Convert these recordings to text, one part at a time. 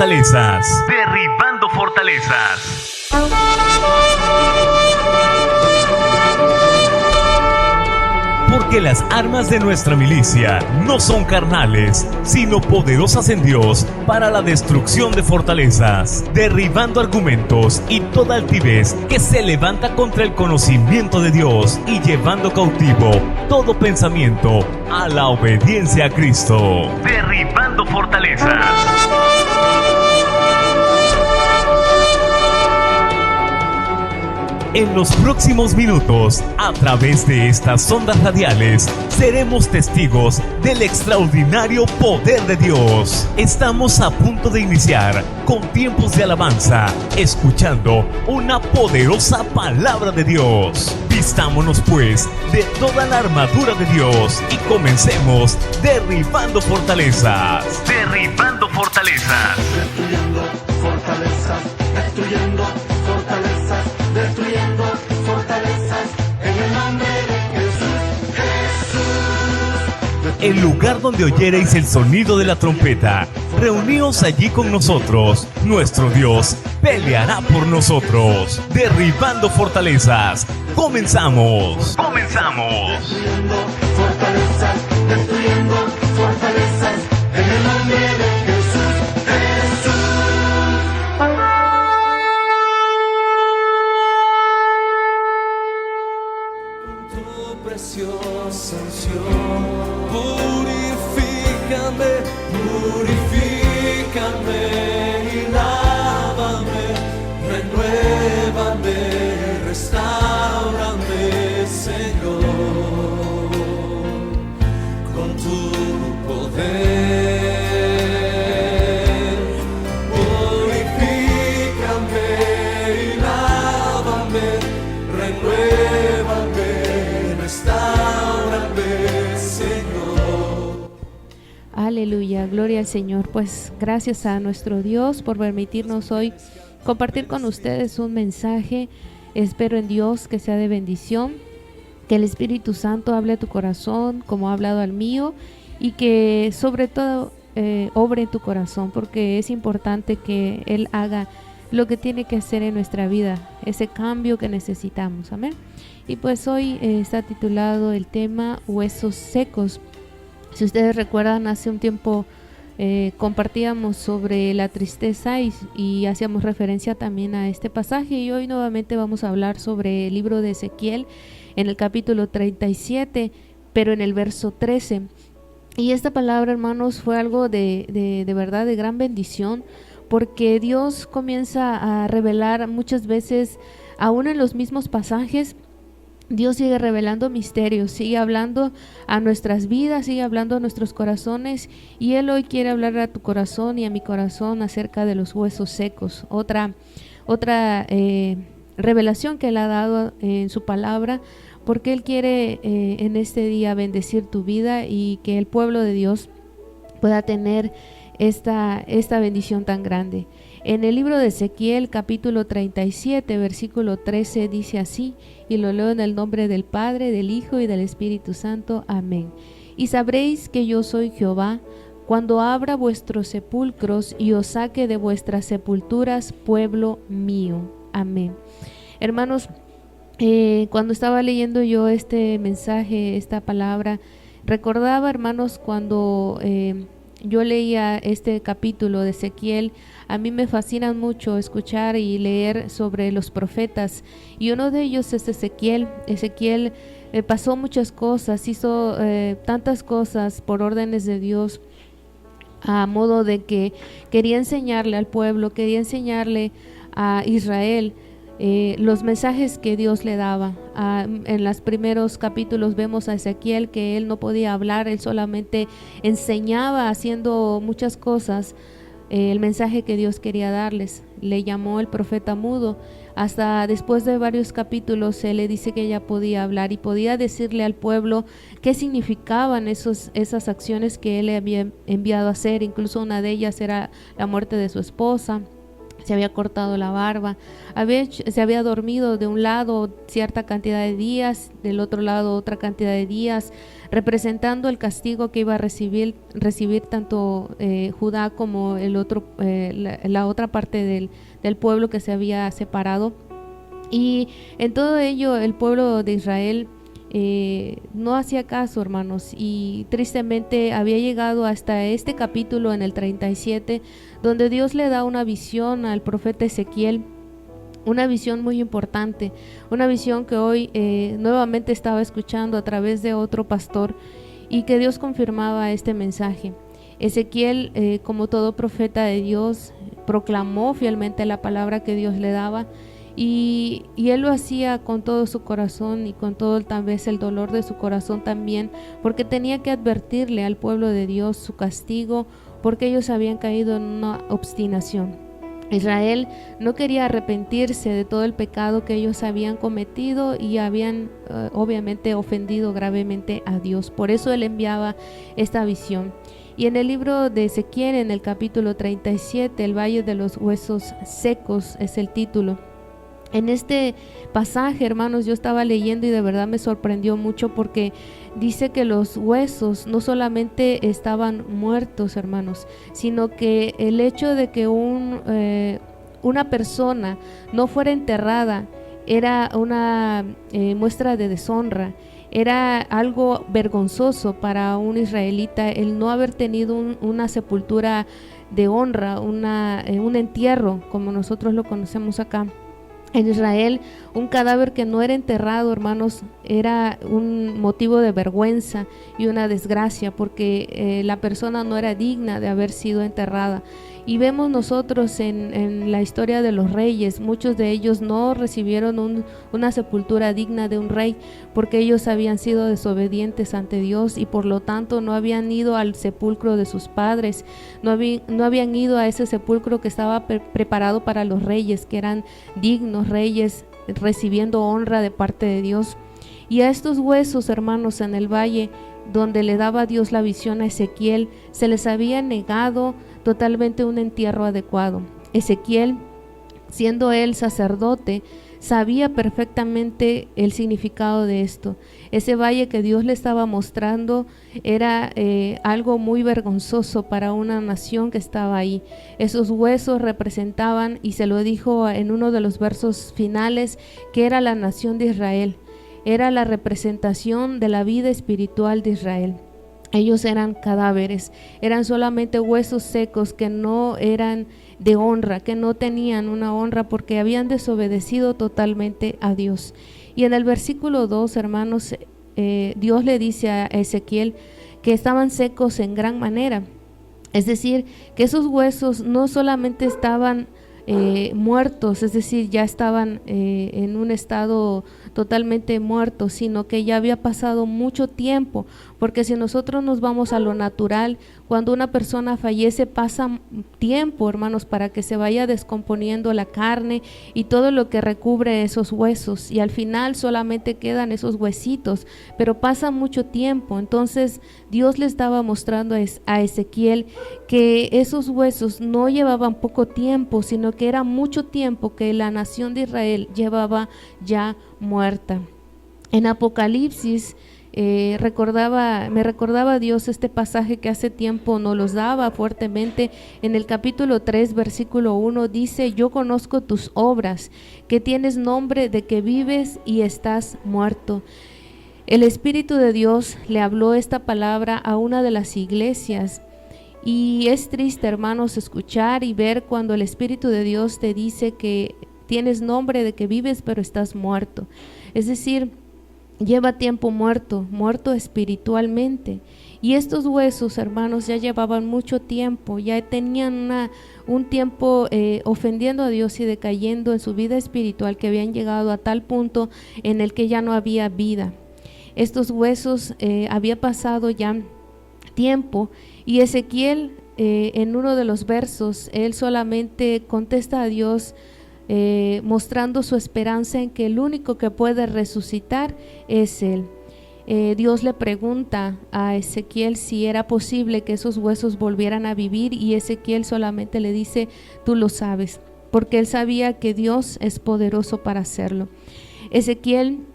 fortalezas. Derribando fortalezas. Porque las armas de nuestra milicia no son carnales, sino poderosas en Dios para la destrucción de fortalezas, derribando argumentos y toda altivez que se levanta contra el conocimiento de Dios y llevando cautivo todo pensamiento a la obediencia a Cristo. Derribando fortalezas. En los próximos minutos, a través de estas ondas radiales, seremos testigos del extraordinario poder de Dios. Estamos a punto de iniciar con tiempos de alabanza, escuchando una poderosa palabra de Dios. Vistámonos pues de toda la armadura de Dios y comencemos derribando fortalezas. Derribando fortalezas. Destruyendo fortalezas, destruyendo fortalezas, destruyendo fortalezas, en el nombre de Jesús, Jesús. El lugar donde oyereis el sonido de la trompeta, reuníos allí con nosotros. Nuestro Dios peleará por nosotros. Derribando fortalezas. Comenzamos. Comenzamos. Destruyendo fortalezas, destruyendo fortalezas, en el nombre de Jesús, Jesús. Tu preciosa unción, purifícame, purifícame y lávame, renuévame, restáurame, Señor, con tu poder. Purifícame y lávame, renuévame, restáurame, Señor. Aleluya, gloria al Señor. Pues gracias a nuestro Dios por permitirnos hoy compartir con ustedes un mensaje. Espero en Dios que sea de bendición, que el Espíritu Santo hable a tu corazón como ha hablado al mío y que sobre todo obre en tu corazón, porque es importante que Él haga lo que tiene que hacer en nuestra vida, ese cambio que necesitamos. Amén. Y pues hoy está titulado el tema Huesos Secos. Si ustedes recuerdan, hace un tiempo compartíamos sobre la tristeza y hacíamos referencia también a este pasaje, y hoy nuevamente vamos a hablar sobre el libro de Ezequiel en el capítulo 37, pero en el verso 13. Y esta palabra, hermanos, fue algo de verdad de gran bendición, porque Dios comienza a revelar muchas veces, aún en los mismos pasajes, Dios sigue revelando misterios, sigue hablando a nuestras vidas, sigue hablando a nuestros corazones, y Él hoy quiere hablar a tu corazón y a mi corazón acerca de los huesos secos. Otra revelación que Él ha dado en su palabra, porque Él quiere en este día bendecir tu vida y que el pueblo de Dios pueda tener esta bendición tan grande. En el libro de Ezequiel, capítulo 37, versículo 13, dice así, y lo leo en el nombre del Padre, del Hijo y del Espíritu Santo. Amén. Y sabréis que yo soy Jehová, cuando abra vuestros sepulcros y os saque de vuestras sepulturas, pueblo mío. Amén. Hermanos, cuando estaba leyendo yo este mensaje, esta palabra, recordaba, hermanos, cuando yo leía este capítulo de Ezequiel. A mí me fascina mucho escuchar y leer sobre los profetas, y uno de ellos es Ezequiel. Ezequiel pasó muchas cosas, hizo tantas cosas por órdenes de Dios, a modo de que quería enseñarle al pueblo, quería enseñarle a Israel los mensajes que Dios le daba. En los primeros capítulos vemos a Ezequiel que él no podía hablar, él solamente enseñaba haciendo muchas cosas el mensaje que Dios quería darles. Le llamó el profeta mudo. Hasta después de varios capítulos él le dice que ella podía hablar y podía decirle al pueblo qué significaban esas acciones que él le había enviado a hacer. Incluso una de ellas era la muerte de su esposa. se había cortado la barba, se había dormido de un lado cierta cantidad de días, del otro lado otra cantidad de días, representando el castigo que iba a recibir tanto Judá como la otra parte del pueblo que se había separado. Y en todo ello el pueblo de Israel no hacía caso, hermanos, y tristemente había llegado hasta este capítulo en el 37, donde Dios le da una visión al profeta Ezequiel, una visión muy importante, una visión que hoy nuevamente estaba escuchando a través de otro pastor, y que Dios confirmaba este mensaje. Ezequiel, como todo profeta de Dios, proclamó fielmente la palabra que Dios le daba, y él lo hacía con todo su corazón y con todo tal vez el dolor de su corazón también, porque tenía que advertirle al pueblo de Dios su castigo, porque ellos habían caído en una obstinación. Israel no quería arrepentirse de todo el pecado que ellos habían cometido y habían obviamente ofendido gravemente a Dios. Por eso él enviaba esta visión. Y en el libro de Ezequiel, en el capítulo 37, el Valle de los Huesos Secos es el título. En este pasaje, hermanos, yo estaba leyendo y de verdad me sorprendió mucho, porque dice que los huesos no solamente estaban muertos, hermanos, sino que el hecho de que una persona no fuera enterrada era una muestra de deshonra. Era algo vergonzoso para un israelita el no haber tenido una sepultura de honra, un entierro como nosotros lo conocemos acá. En Israel, un cadáver que no era enterrado, hermanos, era un motivo de vergüenza y una desgracia, porque la persona no era digna de haber sido enterrada. Y vemos nosotros en la historia de los reyes, muchos de ellos no recibieron una sepultura digna de un rey, porque ellos habían sido desobedientes ante Dios y por lo tanto no habían ido al sepulcro de sus padres, no habían ido a ese sepulcro que estaba preparado para los reyes, que eran dignos reyes recibiendo honra de parte de Dios. Y a estos huesos, hermanos, en el valle donde le daba Dios la visión a Ezequiel, se les había negado totalmente un entierro adecuado. Ezequiel, siendo él sacerdote, sabía perfectamente el significado de esto. Ese valle que Dios le estaba mostrando era algo muy vergonzoso para una nación que estaba ahí. Esos huesos representaban, y se lo dijo en uno de los versos finales, que era la nación de Israel. Era la representación de la vida espiritual de Israel. Ellos eran cadáveres, eran solamente huesos secos que no eran de honra, que no tenían una honra porque habían desobedecido totalmente a Dios. Y en el versículo 2, hermanos, Dios le dice a Ezequiel que estaban secos en gran manera. Es decir, que esos huesos no solamente estaban muertos, es decir, ya estaban en un estado totalmente muertos, sino que ya había pasado mucho tiempo, porque si nosotros nos vamos a lo natural, cuando una persona fallece pasa tiempo, hermanos, para que se vaya descomponiendo la carne y todo lo que recubre esos huesos, y al final solamente quedan esos huesitos, pero pasa mucho tiempo. Entonces Dios le estaba mostrando a Ezequiel que esos huesos no llevaban poco tiempo, sino que era mucho tiempo que la nación de Israel llevaba ya muerta. En Apocalipsis me recordaba Dios este pasaje que hace tiempo nos los daba fuertemente. En el capítulo 3, versículo 1 dice: yo conozco tus obras, que tienes nombre de que vives y estás muerto. El Espíritu de Dios le habló esta palabra a una de las iglesias. Y es triste, hermanos, escuchar y ver cuando el Espíritu de Dios te dice que tienes nombre de que vives pero estás muerto. Es decir, lleva tiempo muerto espiritualmente. Y estos huesos, hermanos, ya llevaban mucho tiempo, ya tenían un tiempo ofendiendo a Dios y decayendo en su vida espiritual, que habían llegado a tal punto en el que ya no había vida. Estos huesos había pasado ya tiempo, y Ezequiel en uno de los versos, él solamente contesta a Dios mostrando su esperanza en que el único que puede resucitar es Él. Dios le pregunta a Ezequiel si era posible que esos huesos volvieran a vivir, y Ezequiel solamente le dice: tú lo sabes. porque él sabía que Dios es poderoso para hacerlo. Ezequiel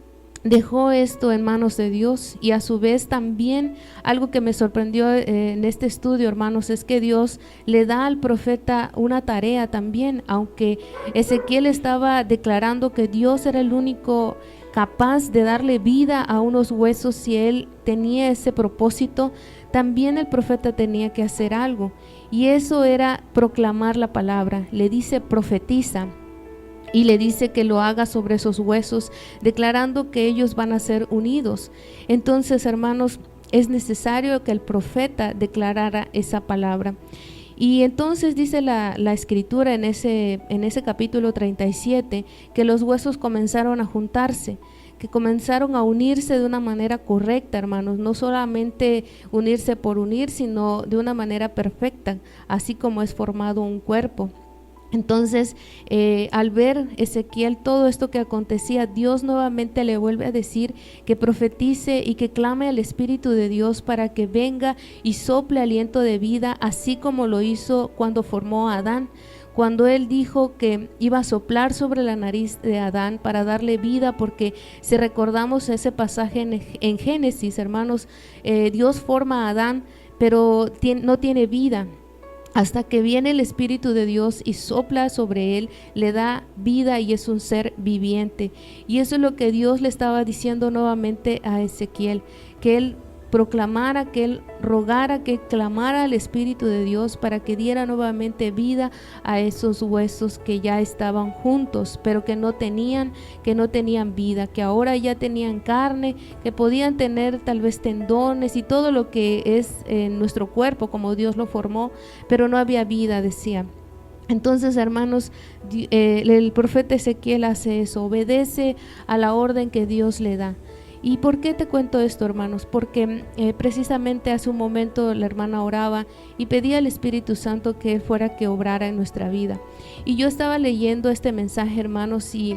dejó esto en manos de Dios, y a su vez también algo que me sorprendió en este estudio, hermanos, es que Dios le da al profeta una tarea también. Aunque Ezequiel estaba declarando que Dios era el único capaz de darle vida a unos huesos, si él tenía ese propósito, también el profeta tenía que hacer algo, y eso era proclamar la palabra. Le dice profetiza, y le dice que lo haga sobre esos huesos, declarando que ellos van a ser unidos. Entonces, hermanos, es necesario que el profeta declarara esa palabra. Y entonces dice la escritura en ese capítulo 37, que los huesos comenzaron a juntarse, que comenzaron a unirse de una manera correcta, hermanos, no solamente unirse por unir, sino de una manera perfecta, así como es formado un cuerpo. Entonces, al ver Ezequiel todo esto que acontecía, Dios nuevamente le vuelve a decir que profetice y que clame al Espíritu de Dios para que venga y sople aliento de vida, así como lo hizo cuando formó a Adán. Cuando él dijo que iba a soplar sobre la nariz de Adán para darle vida, porque si recordamos ese pasaje en Génesis, hermanos, Dios forma a Adán, pero no tiene vida. Hasta que viene el Espíritu de Dios y sopla sobre él, le da vida y es un ser viviente. Y eso es lo que Dios le estaba diciendo nuevamente a Ezequiel, que él proclamara, que él rogara, que clamara al Espíritu de Dios para que diera nuevamente vida a esos huesos que ya estaban juntos, pero que no tenían vida, que ahora ya tenían carne, que podían tener tal vez tendones y todo lo que es en nuestro cuerpo como Dios lo formó, pero no había vida, decía. Entonces, hermanos, el profeta Ezequiel hace eso, obedece a la orden que Dios le da. ¿Y por qué te cuento esto, hermanos? Porque precisamente hace un momento la hermana oraba y pedía al Espíritu Santo que Él fuera que obrara en nuestra vida. Y yo estaba leyendo este mensaje, hermanos, y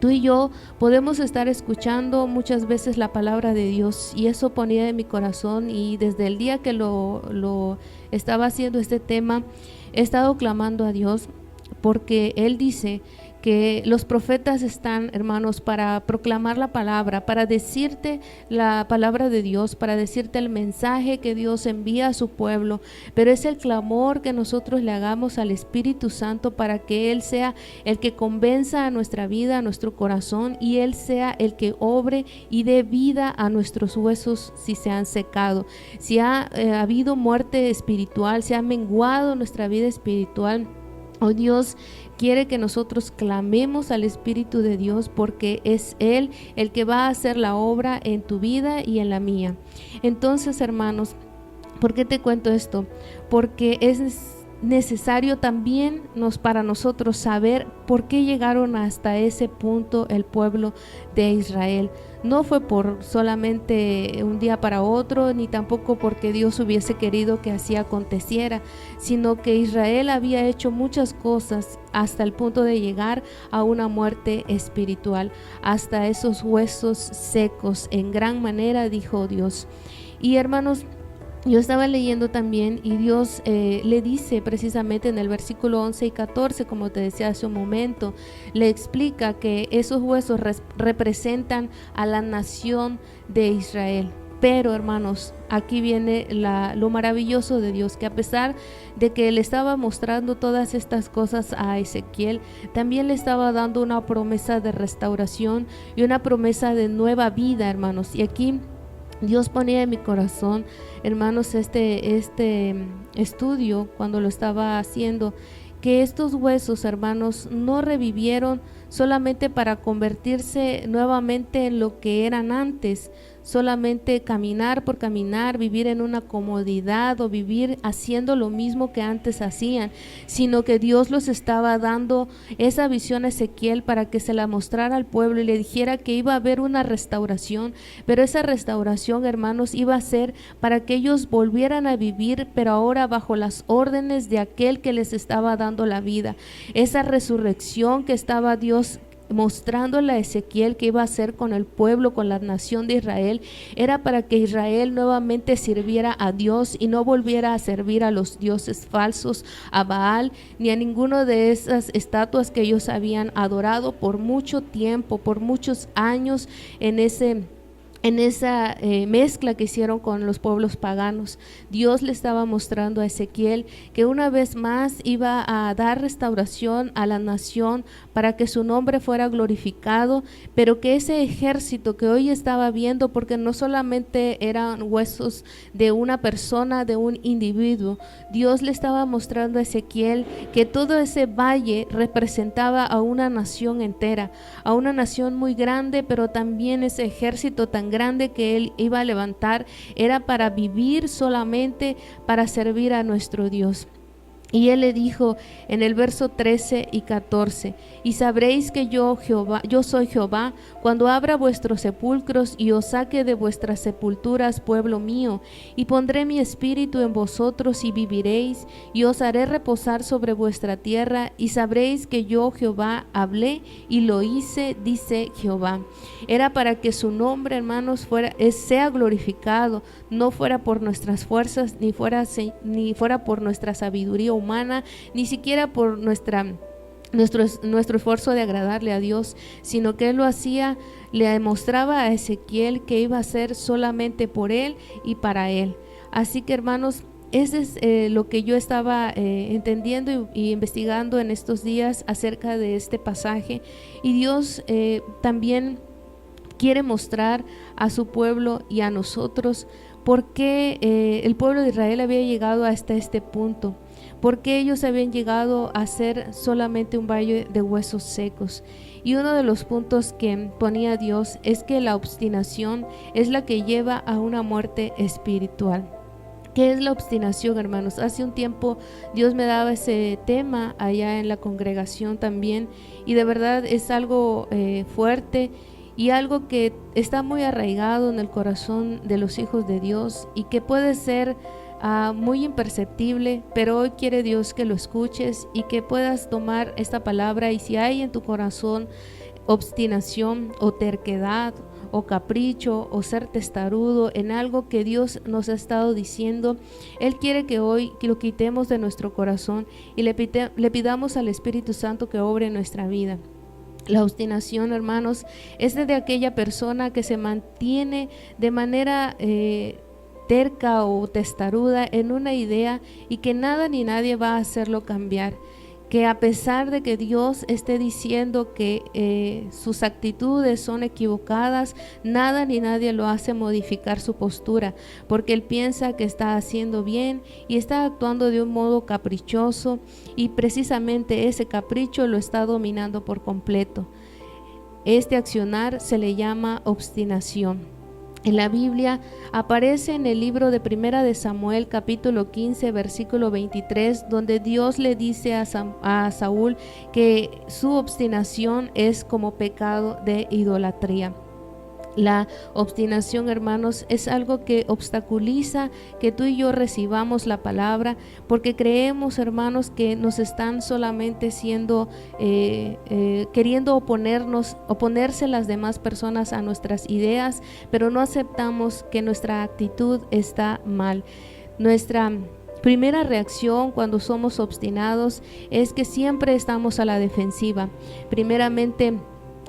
tú y yo podemos estar escuchando muchas veces la palabra de Dios, y eso ponía en mi corazón, y desde el día que lo estaba haciendo este tema, he estado clamando a Dios, porque Él dice que los profetas están, hermanos, para proclamar la palabra, para decirte la palabra de Dios, para decirte el mensaje que Dios envía a su pueblo, pero es el clamor que nosotros le hagamos al Espíritu Santo para que Él sea el que convenza a nuestra vida, a nuestro corazón, y Él sea el que obre y dé vida a nuestros huesos si se han secado, si ha habido muerte espiritual, si ha menguado nuestra vida espiritual. Oh, Dios quiere que nosotros clamemos al Espíritu de Dios, porque es Él el que va a hacer la obra en tu vida y en la mía. Entonces, hermanos, ¿por qué te cuento esto? Porque es necesario también para nosotros saber por qué llegaron hasta ese punto el pueblo de Israel. No fue por solamente un día para otro, ni tampoco porque Dios hubiese querido que así aconteciera, sino que Israel había hecho muchas cosas hasta el punto de llegar a una muerte espiritual, hasta esos huesos secos en gran manera, dijo Dios. Y hermanos, yo estaba leyendo también, y Dios le dice precisamente en el versículo 11 y 14, como te decía hace un momento, le explica que esos huesos representan a la nación de Israel. Pero, hermanos, aquí viene lo maravilloso de Dios, que a pesar de que Él estaba mostrando todas estas cosas a Ezequiel, también le estaba dando una promesa de restauración y una promesa de nueva vida, hermanos. Y aquí Dios ponía en mi corazón, hermanos, este estudio cuando lo estaba haciendo, que estos huesos, hermanos, no revivieron solamente para convertirse nuevamente en lo que eran antes, solamente caminar por caminar, vivir en una comodidad o vivir haciendo lo mismo que antes hacían, sino que Dios los estaba dando esa visión a Ezequiel para que se la mostrara al pueblo y le dijera que iba a haber una restauración, pero esa restauración, hermanos, iba a ser para que ellos volvieran a vivir, pero ahora bajo las órdenes de aquel que les estaba dando la vida. Esa resurrección que estaba Dios mostrándole a Ezequiel qué iba a hacer con el pueblo, con la nación de Israel, era para que Israel nuevamente sirviera a Dios y no volviera a servir a los dioses falsos, a Baal, ni a ninguno de esas estatuas que ellos habían adorado por mucho tiempo, por muchos años en esa mezcla que hicieron con los pueblos paganos. Dios le estaba mostrando a Ezequiel que una vez más iba a dar restauración a la nación para que su nombre fuera glorificado, pero que ese ejército que hoy estaba viendo, porque no solamente eran huesos de una persona, de un individuo, Dios le estaba mostrando a Ezequiel que todo ese valle representaba a una nación entera, a una nación muy grande, pero también ese ejército tan grande que él iba a levantar era para vivir solamente para servir a nuestro Dios. Y él le dijo en el verso 13 y 14: y sabréis que yo Jehová, yo soy Jehová, cuando abra vuestros sepulcros y os saque de vuestras sepulturas, pueblo mío, y pondré mi espíritu en vosotros y viviréis, y os haré reposar sobre vuestra tierra, y sabréis que yo Jehová hablé y lo hice, dice Jehová. Era para que su nombre, hermanos, sea glorificado, no fuera por nuestras fuerzas, ni fuera por nuestra sabiduría humana, ni siquiera por nuestro esfuerzo de agradarle a Dios, sino que él lo hacía, le demostraba a Ezequiel que iba a ser solamente por él y para él. Así que, hermanos, ese es lo que yo estaba entendiendo y investigando en estos días acerca de este pasaje. Y Dios también quiere mostrar a su pueblo y a nosotros por qué el pueblo de Israel había llegado hasta este punto, por qué ellos habían llegado a ser solamente un valle de huesos secos. Y uno de los puntos que ponía Dios es que la obstinación es la que lleva a una muerte espiritual. ¿Qué es la obstinación, hermanos? Hace un tiempo Dios me daba ese tema allá en la congregación también, y de verdad es algo fuerte y algo que está muy arraigado en el corazón de los hijos de Dios y que puede ser muy imperceptible, pero hoy quiere Dios que lo escuches y que puedas tomar esta palabra. Y si hay en tu corazón obstinación o terquedad o capricho o ser testarudo en algo que Dios nos ha estado diciendo, Él quiere que hoy lo quitemos de nuestro corazón y le pidamos al Espíritu Santo que obre en nuestra vida. La obstinación, hermanos, es de aquella persona que se mantiene de manera terca o testaruda en una idea y que nada ni nadie va a hacerlo cambiar. Que a pesar de que Dios esté diciendo que sus actitudes son equivocadas, nada ni nadie lo hace modificar su postura, porque él piensa que está haciendo bien y está actuando de un modo caprichoso, y precisamente ese capricho lo está dominando por completo. Este accionar se le llama obstinación. En la Biblia aparece en el libro de Primera de Samuel, capítulo 15, versículo 23, donde Dios le dice a Saúl que su obstinación es como pecado de idolatría. La obstinación, hermanos, es algo que obstaculiza que tú y yo recibamos la palabra, porque creemos, hermanos, que nos están solamente queriendo oponerse las demás personas a nuestras ideas, pero no aceptamos que nuestra actitud está mal. Nuestra primera reacción cuando somos obstinados es que siempre estamos a la defensiva. Primeramente,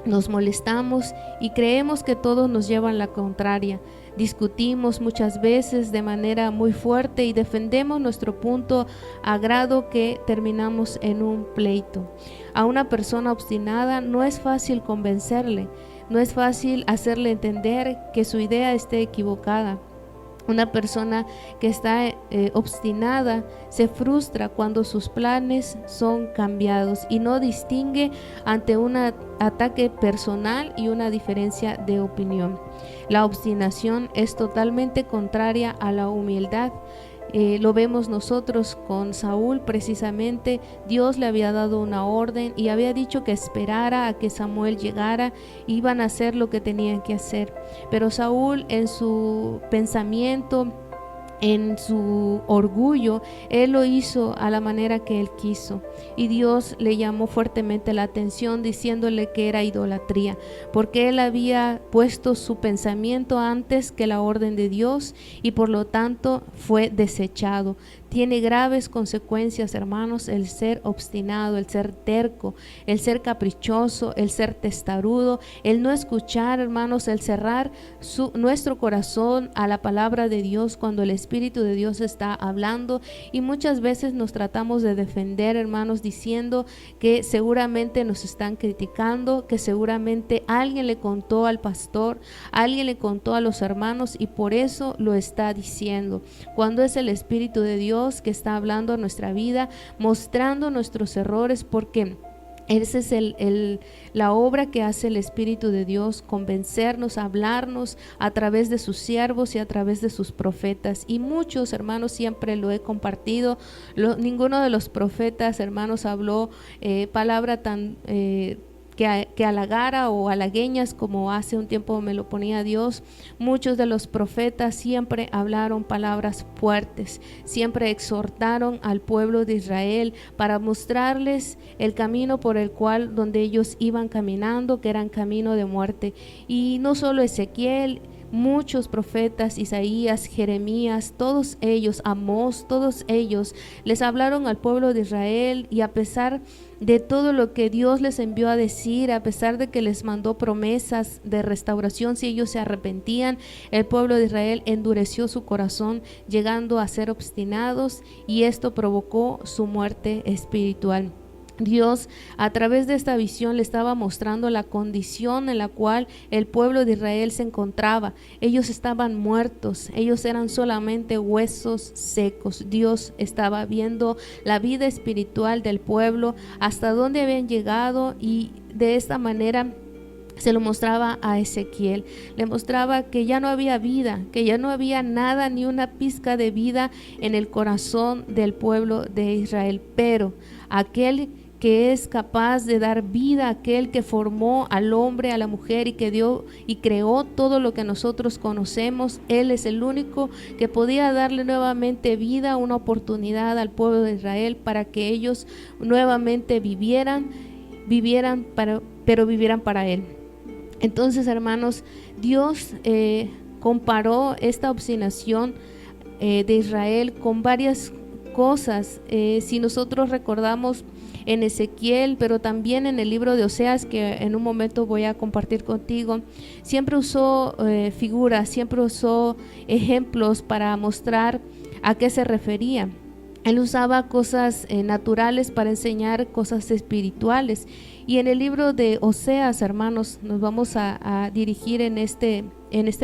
nos molestamos y creemos que todos nos llevan la contraria. Discutimos muchas veces de manera muy fuerte y defendemos nuestro punto a grado que terminamos en un pleito. A una persona obstinada no es fácil convencerle, no es fácil hacerle entender que su idea esté equivocada. Una persona que está obstinada se frustra cuando sus planes son cambiados y no distingue ante un ataque personal y una diferencia de opinión. La obstinación es totalmente contraria a la humildad. Lo vemos nosotros con Saúl. Precisamente Dios le había dado una orden y había dicho que esperara a que Samuel llegara, iban a hacer lo que tenían que hacer, pero Saúl en su pensamiento en su orgullo, él lo hizo a la manera que él quiso, y Dios le llamó fuertemente la atención diciéndole que era idolatría, porque él había puesto su pensamiento antes que la orden de Dios y por lo tanto fue desechado. Tiene graves consecuencias, hermanos, el ser obstinado, el ser terco, el ser caprichoso, el ser testarudo, el no escuchar, hermanos, el cerrar nuestro corazón a la palabra de Dios cuando el Espíritu de Dios está hablando. Y muchas veces nos tratamos de defender, hermanos, diciendo que seguramente nos están criticando, que seguramente alguien le contó al pastor, alguien le contó a los hermanos y por eso lo está diciendo, cuando es el Espíritu de Dios que está hablando a nuestra vida, mostrando nuestros errores, porque esa es la obra que hace el Espíritu de Dios, convencernos, hablarnos a través de sus siervos y a través de sus profetas. Y muchos, hermanos, siempre lo he compartido, ninguno de los profetas, hermanos, habló palabra tan que halagara o halagueñas como hace un tiempo me lo ponía Dios. Muchos de los profetas siempre hablaron palabras fuertes, siempre exhortaron al pueblo de Israel para mostrarles el camino por el cual donde ellos iban caminando, que eran camino de muerte. Y no solo Ezequiel, muchos profetas, Isaías, Jeremías, todos ellos, Amós, todos ellos les hablaron al pueblo de Israel, y a pesar de todo lo que Dios les envió a decir, a pesar de que les mandó promesas de restauración si ellos se arrepentían, el pueblo de Israel endureció su corazón, llegando a ser obstinados, y esto provocó su muerte espiritual. Dios a través de esta visión le estaba mostrando la condición en la cual el pueblo de Israel se encontraba. Ellos estaban muertos, ellos eran solamente huesos secos. Dios estaba viendo la vida espiritual del pueblo, hasta dónde habían llegado, y de esta manera se lo mostraba a Ezequiel. Le mostraba que ya no había vida, que ya no había nada, ni una pizca de vida en el corazón del pueblo de Israel. Pero aquel que es capaz de dar vida, aquel que formó al hombre, a la mujer, y que dio y creó todo lo que nosotros conocemos, él es el único que podía darle nuevamente vida, una oportunidad al pueblo de Israel para que ellos nuevamente vivieran para él. Entonces, hermanos, Dios comparó esta obstinación de Israel con varias cosas. Si nosotros recordamos en Ezequiel, pero también en el libro de Oseas, que en un momento voy a compartir contigo, siempre usó figuras, siempre usó ejemplos para mostrar a qué se refería. Él usaba cosas naturales para enseñar cosas espirituales. Y en el libro de Oseas, hermanos, nos vamos a dirigir en este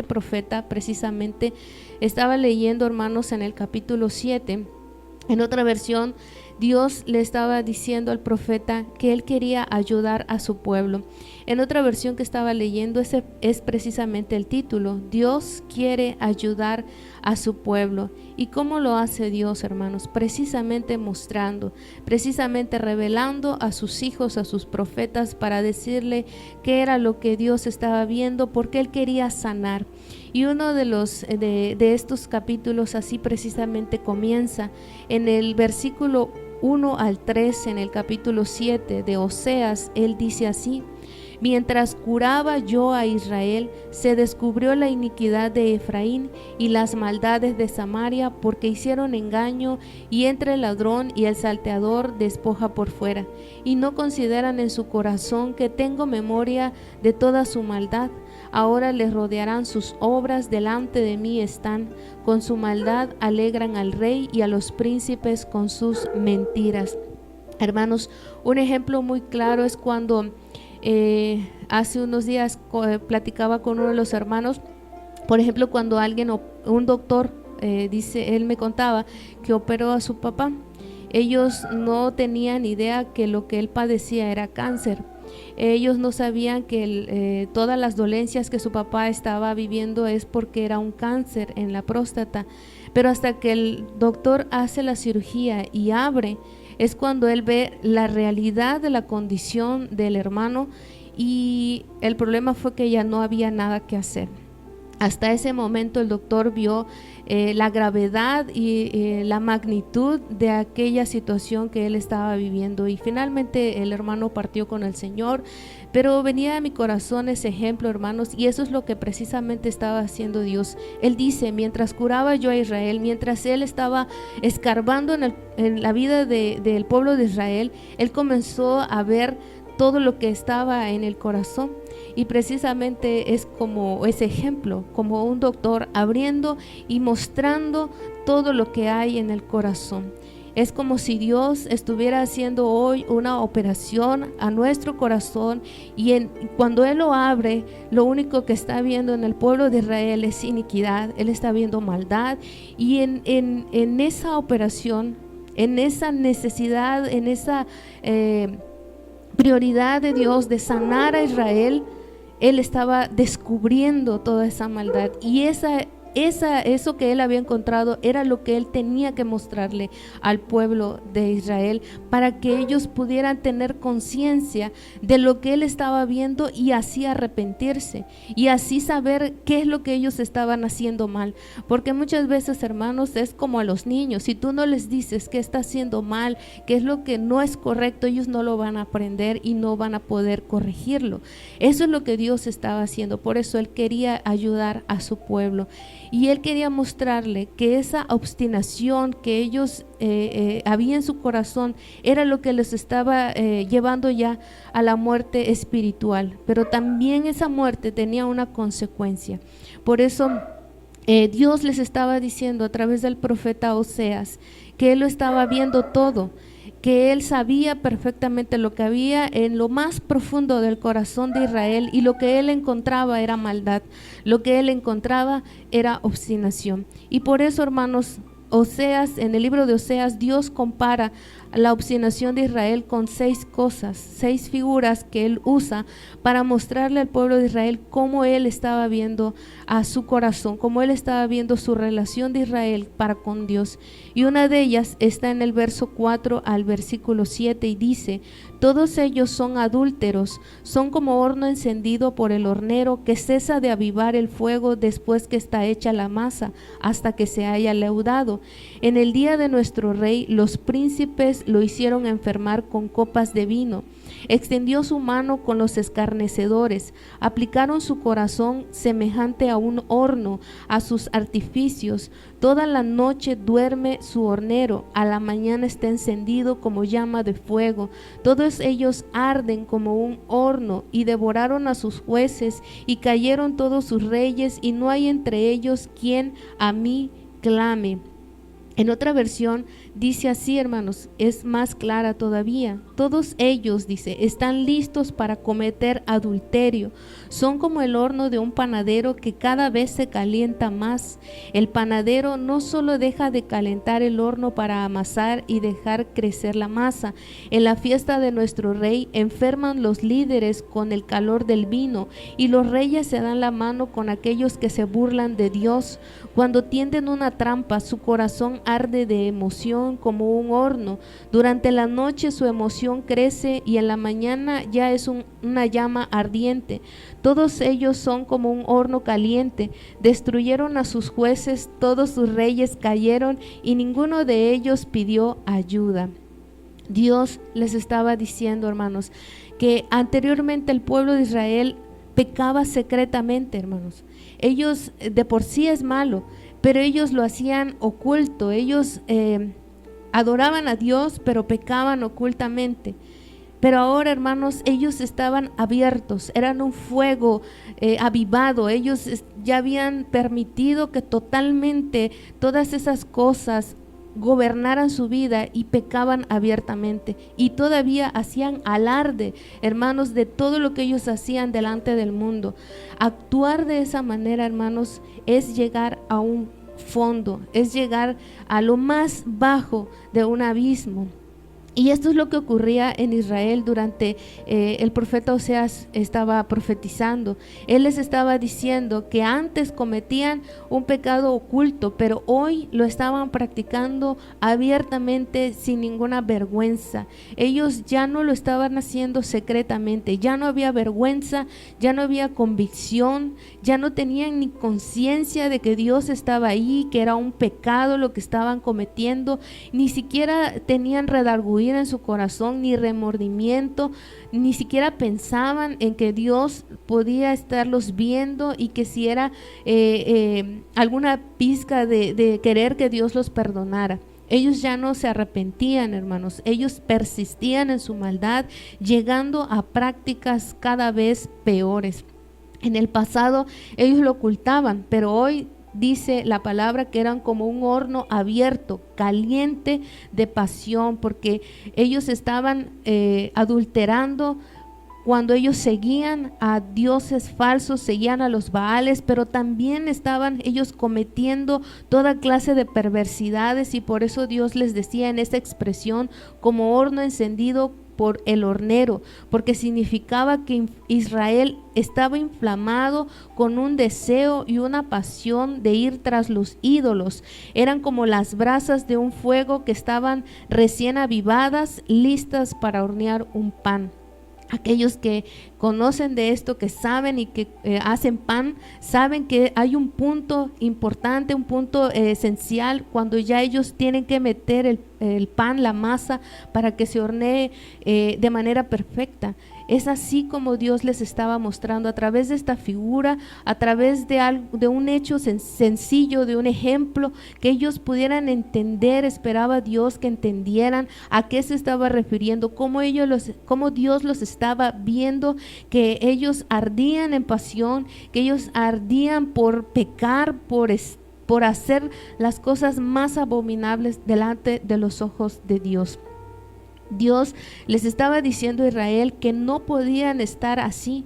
profeta precisamente. Estaba leyendo, hermanos, en el capítulo 7, en otra versión, Dios le estaba diciendo al profeta que él quería ayudar a su pueblo. En otra versión que estaba leyendo, ese es precisamente el título: Dios quiere ayudar a su pueblo. ¿Y cómo lo hace Dios, hermanos? Precisamente mostrando, precisamente revelando a sus hijos, a sus profetas, para decirle qué era lo que Dios estaba viendo, porque él quería sanar. Y uno de estos capítulos así precisamente comienza en el versículo 1 al 3, en el capítulo 7 de Oseas. Él dice así: mientras curaba yo a Israel, se descubrió la iniquidad de Efraín y las maldades de Samaria, porque hicieron engaño, y entre el ladrón y el salteador despoja por fuera, y no consideran en su corazón que tengo memoria de toda su maldad. Ahora les rodearán sus obras, delante de mí están, con su maldad alegran al rey y a los príncipes con sus mentiras. Hermanos, un ejemplo muy claro es cuando hace unos días platicaba con uno de los hermanos, por ejemplo, cuando un doctor, él me contaba que operó a su papá. Ellos no tenían idea que lo que él padecía era cáncer. Ellos no sabían que todas las dolencias que su papá estaba viviendo es porque era un cáncer en la próstata. Pero hasta que el doctor hace la cirugía y abre, es cuando él ve la realidad de la condición del hermano, y el problema fue que ya no había nada que hacer. Hasta ese momento el doctor vio la gravedad y la magnitud de aquella situación que él estaba viviendo, y finalmente el hermano partió con el Señor. Pero venía a mi corazón ese ejemplo, hermanos, y eso es lo que precisamente estaba haciendo Dios. Él dice: mientras curaba yo a Israel, mientras él estaba escarbando en la vida del pueblo de Israel, él comenzó a ver todo lo que estaba en el corazón. Y precisamente es como ese ejemplo, como un doctor abriendo y mostrando todo lo que hay en el corazón. Es como si Dios estuviera haciendo hoy una operación a nuestro corazón, y cuando Él lo abre, lo único que está viendo en el pueblo de Israel es iniquidad. Él está viendo maldad, y en esa operación, en esa necesidad, en esa prioridad de Dios de sanar a Israel, Él estaba descubriendo toda esa maldad, y eso que él había encontrado era lo que él tenía que mostrarle al pueblo de Israel, para que ellos pudieran tener conciencia de lo que él estaba viendo y así arrepentirse, y así saber qué es lo que ellos estaban haciendo mal. Porque muchas veces, hermanos, es como a los niños: si tú no les dices qué está haciendo mal, qué es lo que no es correcto, ellos no lo van a aprender y no van a poder corregirlo. Eso es lo que Dios estaba haciendo. Por eso él quería ayudar a su pueblo, y él quería mostrarle que esa obstinación que ellos había en su corazón era lo que les estaba llevando ya a la muerte espiritual. Pero también esa muerte tenía una consecuencia. Por eso Dios les estaba diciendo a través del profeta Oseas que él lo estaba viendo todo, que él sabía perfectamente lo que había en lo más profundo del corazón de Israel, y lo que él encontraba era maldad, lo que él encontraba era obstinación. Y por eso, hermanos, Oseas, en el libro de Oseas, Dios compara la obstinación de Israel con 6 cosas, 6 figuras que él usa para mostrarle al pueblo de Israel cómo él estaba viendo a su corazón, cómo él estaba viendo su relación de Israel para con Dios. Y una de ellas está en el verso 4 al versículo 7, y dice: todos ellos son adúlteros, son como horno encendido por el hornero, que cesa de avivar el fuego después que está hecha la masa, hasta que se haya leudado. En el día de nuestro rey, los príncipes lo hicieron enfermar con copas de vino. Extendió su mano con los escarnecedores, aplicaron su corazón semejante a un horno a sus artificios. Toda la noche duerme su hornero, a la mañana está encendido como llama de fuego. Todos ellos arden como un horno, y devoraron a sus jueces, y cayeron todos sus reyes, y no hay entre ellos quien a mí clame. En otra versión dice así, hermanos, es más clara todavía: todos ellos, dice, están listos para cometer adulterio, son como el horno de un panadero que cada vez se calienta más. El panadero no solo deja de calentar el horno para amasar y dejar crecer la masa. En la fiesta de nuestro rey enferman los líderes con el calor del vino, y los reyes se dan la mano con aquellos que se burlan de Dios. Cuando tienden una trampa, su corazón arde de emoción como un horno. Durante la noche su emoción crece, y en la mañana ya es una llama ardiente. Todos ellos son como un horno caliente. Destruyeron a sus jueces, todos sus reyes cayeron, y ninguno de ellos pidió ayuda. Dios les estaba diciendo, hermanos, que anteriormente el pueblo de Israel pecaba secretamente, hermanos. Ellos de por sí es malo, pero ellos lo hacían oculto. Ellos adoraban a Dios, pero pecaban ocultamente. Pero ahora, hermanos, ellos estaban abiertos, eran un fuego avivado. Ellos ya habían permitido que totalmente todas esas cosas gobernaran su vida, y pecaban abiertamente, y todavía hacían alarde, hermanos, de todo lo que ellos hacían delante del mundo. Actuar de esa manera, hermanos, es llegar a un fondo, es llegar a lo más bajo de un abismo. Y esto es lo que ocurría en Israel durante el profeta Oseas estaba profetizando. Él les estaba diciendo que antes cometían un pecado oculto, pero hoy lo estaban practicando abiertamente sin ninguna vergüenza. Ellos ya no lo estaban haciendo secretamente, ya no había vergüenza, ya no había convicción, ya no tenían ni conciencia de que Dios estaba ahí, que era un pecado lo que estaban cometiendo, ni siquiera tenían redarguir en su corazón, ni remordimiento, ni siquiera pensaban en que Dios podía estarlos viendo y que si era alguna pizca de querer que Dios los perdonara. Ellos ya no se arrepentían, hermanos, ellos persistían en su maldad, llegando a prácticas cada vez peores. En el pasado ellos lo ocultaban, pero hoy dice la palabra que eran como un horno abierto, caliente de pasión, porque ellos estaban adulterando cuando ellos seguían a dioses falsos, seguían a los Baales, pero también estaban ellos cometiendo toda clase de perversidades, y por eso Dios les decía en esta expresión como horno encendido por el hornero, porque significaba que Israel estaba inflamado con un deseo y una pasión de ir tras los ídolos. Eran como las brasas de un fuego que estaban recién avivadas, listas para hornear un pan. Aquellos que conocen de esto, que saben y que hacen pan, saben que hay un punto importante, un punto esencial cuando ya ellos tienen que meter el pan, la masa, para que se hornee de manera perfecta. Es así como Dios les estaba mostrando a través de esta figura, a través de un hecho sencillo, de un ejemplo, que ellos pudieran entender. Esperaba Dios que entendieran a qué se estaba refiriendo, cómo Dios los estaba viendo, que ellos ardían en pasión, que ellos ardían por pecar, por hacer las cosas más abominables delante de los ojos de Dios. Dios les estaba diciendo a Israel que no podían estar así,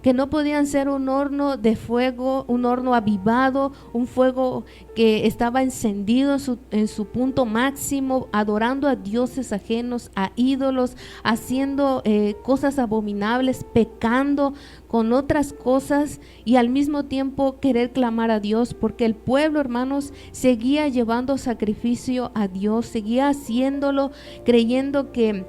que no podían ser un horno de fuego, un horno avivado, un fuego que estaba encendido en su punto máximo, adorando a dioses ajenos, a ídolos, haciendo cosas abominables, pecando con otras cosas, y al mismo tiempo querer clamar a Dios, porque el pueblo, hermanos, seguía llevando sacrificio a Dios, seguía haciéndolo, creyendo que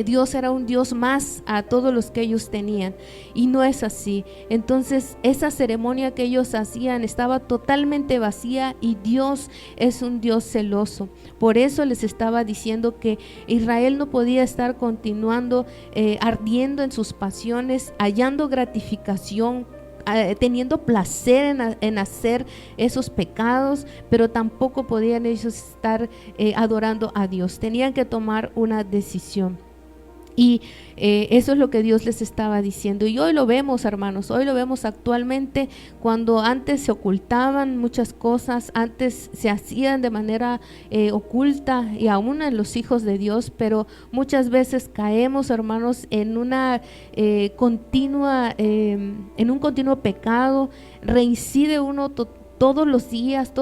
Dios era un Dios más a todos los que ellos tenían, y no es así. Entonces esa ceremonia que ellos hacían estaba totalmente vacía, y Dios es un Dios celoso. Por eso les estaba diciendo que Israel no podía estar continuando ardiendo en sus pasiones, hallando gratificación, teniendo placer en hacer esos pecados, pero tampoco podían ellos estar adorando a Dios. Tenían que tomar una decisión. Y eso es lo que Dios les estaba diciendo. Y hoy lo vemos, hermanos, hoy lo vemos actualmente, cuando antes se ocultaban muchas cosas, antes se hacían de manera oculta, y aún en los hijos de Dios, pero muchas veces caemos, hermanos, en una en un continuo pecado. Reincide uno todos los días,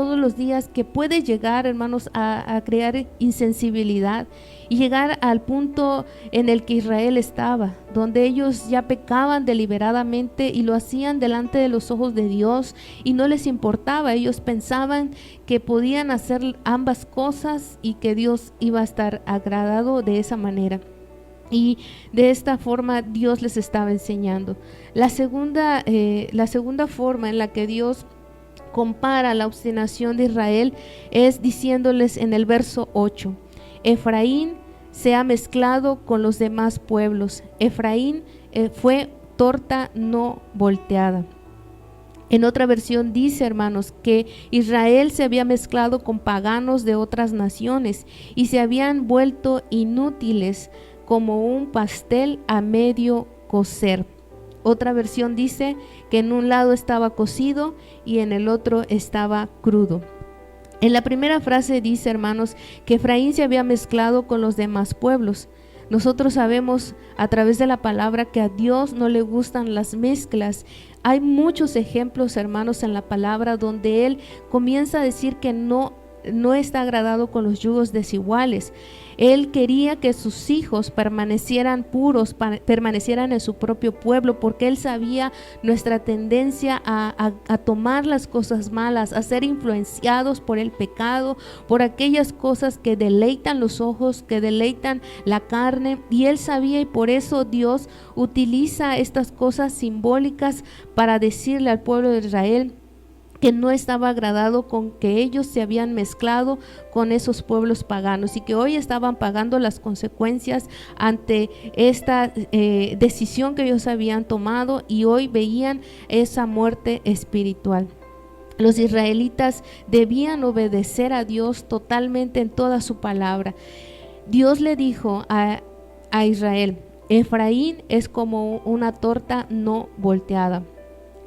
que puede llegar, hermanos, a crear insensibilidad y llegar al punto en el que Israel estaba, donde ellos ya pecaban deliberadamente y lo hacían delante de los ojos de Dios y no les importaba. Ellos pensaban que podían hacer ambas cosas y que Dios iba a estar agradado de esa manera. Y de esta forma Dios les estaba enseñando. La segunda forma en la que Dios compara la obstinación de Israel es diciéndoles en el verso 8: Efraín se ha mezclado con los demás pueblos. Efraín fue torta no volteada. En otra versión dice, hermanos, que Israel se había mezclado con paganos de otras naciones y se habían vuelto inútiles como un pastel a medio cocer. Otra versión dice que en un lado estaba cocido y en el otro estaba crudo. En la primera frase dice, hermanos, que Efraín se había mezclado con los demás pueblos. Nosotros sabemos a través de la palabra que a Dios no le gustan las mezclas. Hay muchos ejemplos, hermanos, en la palabra donde Él comienza a decir que no no está agradado con los yugos desiguales. Él quería que sus hijos permanecieran puros, permanecieran en su propio pueblo, porque Él sabía nuestra tendencia a tomar las cosas malas, a ser influenciados por el pecado, por aquellas cosas que deleitan los ojos, que deleitan la carne. Y Él sabía, y por eso Dios utiliza estas cosas simbólicas para decirle al pueblo de Israel que no estaba agradado con que ellos se habían mezclado con esos pueblos paganos y que hoy estaban pagando las consecuencias ante esta decisión que ellos habían tomado, y hoy veían esa muerte espiritual. Los israelitas debían obedecer a Dios totalmente en toda su palabra. Dios le dijo a Israel: Efraín es como una torta no volteada.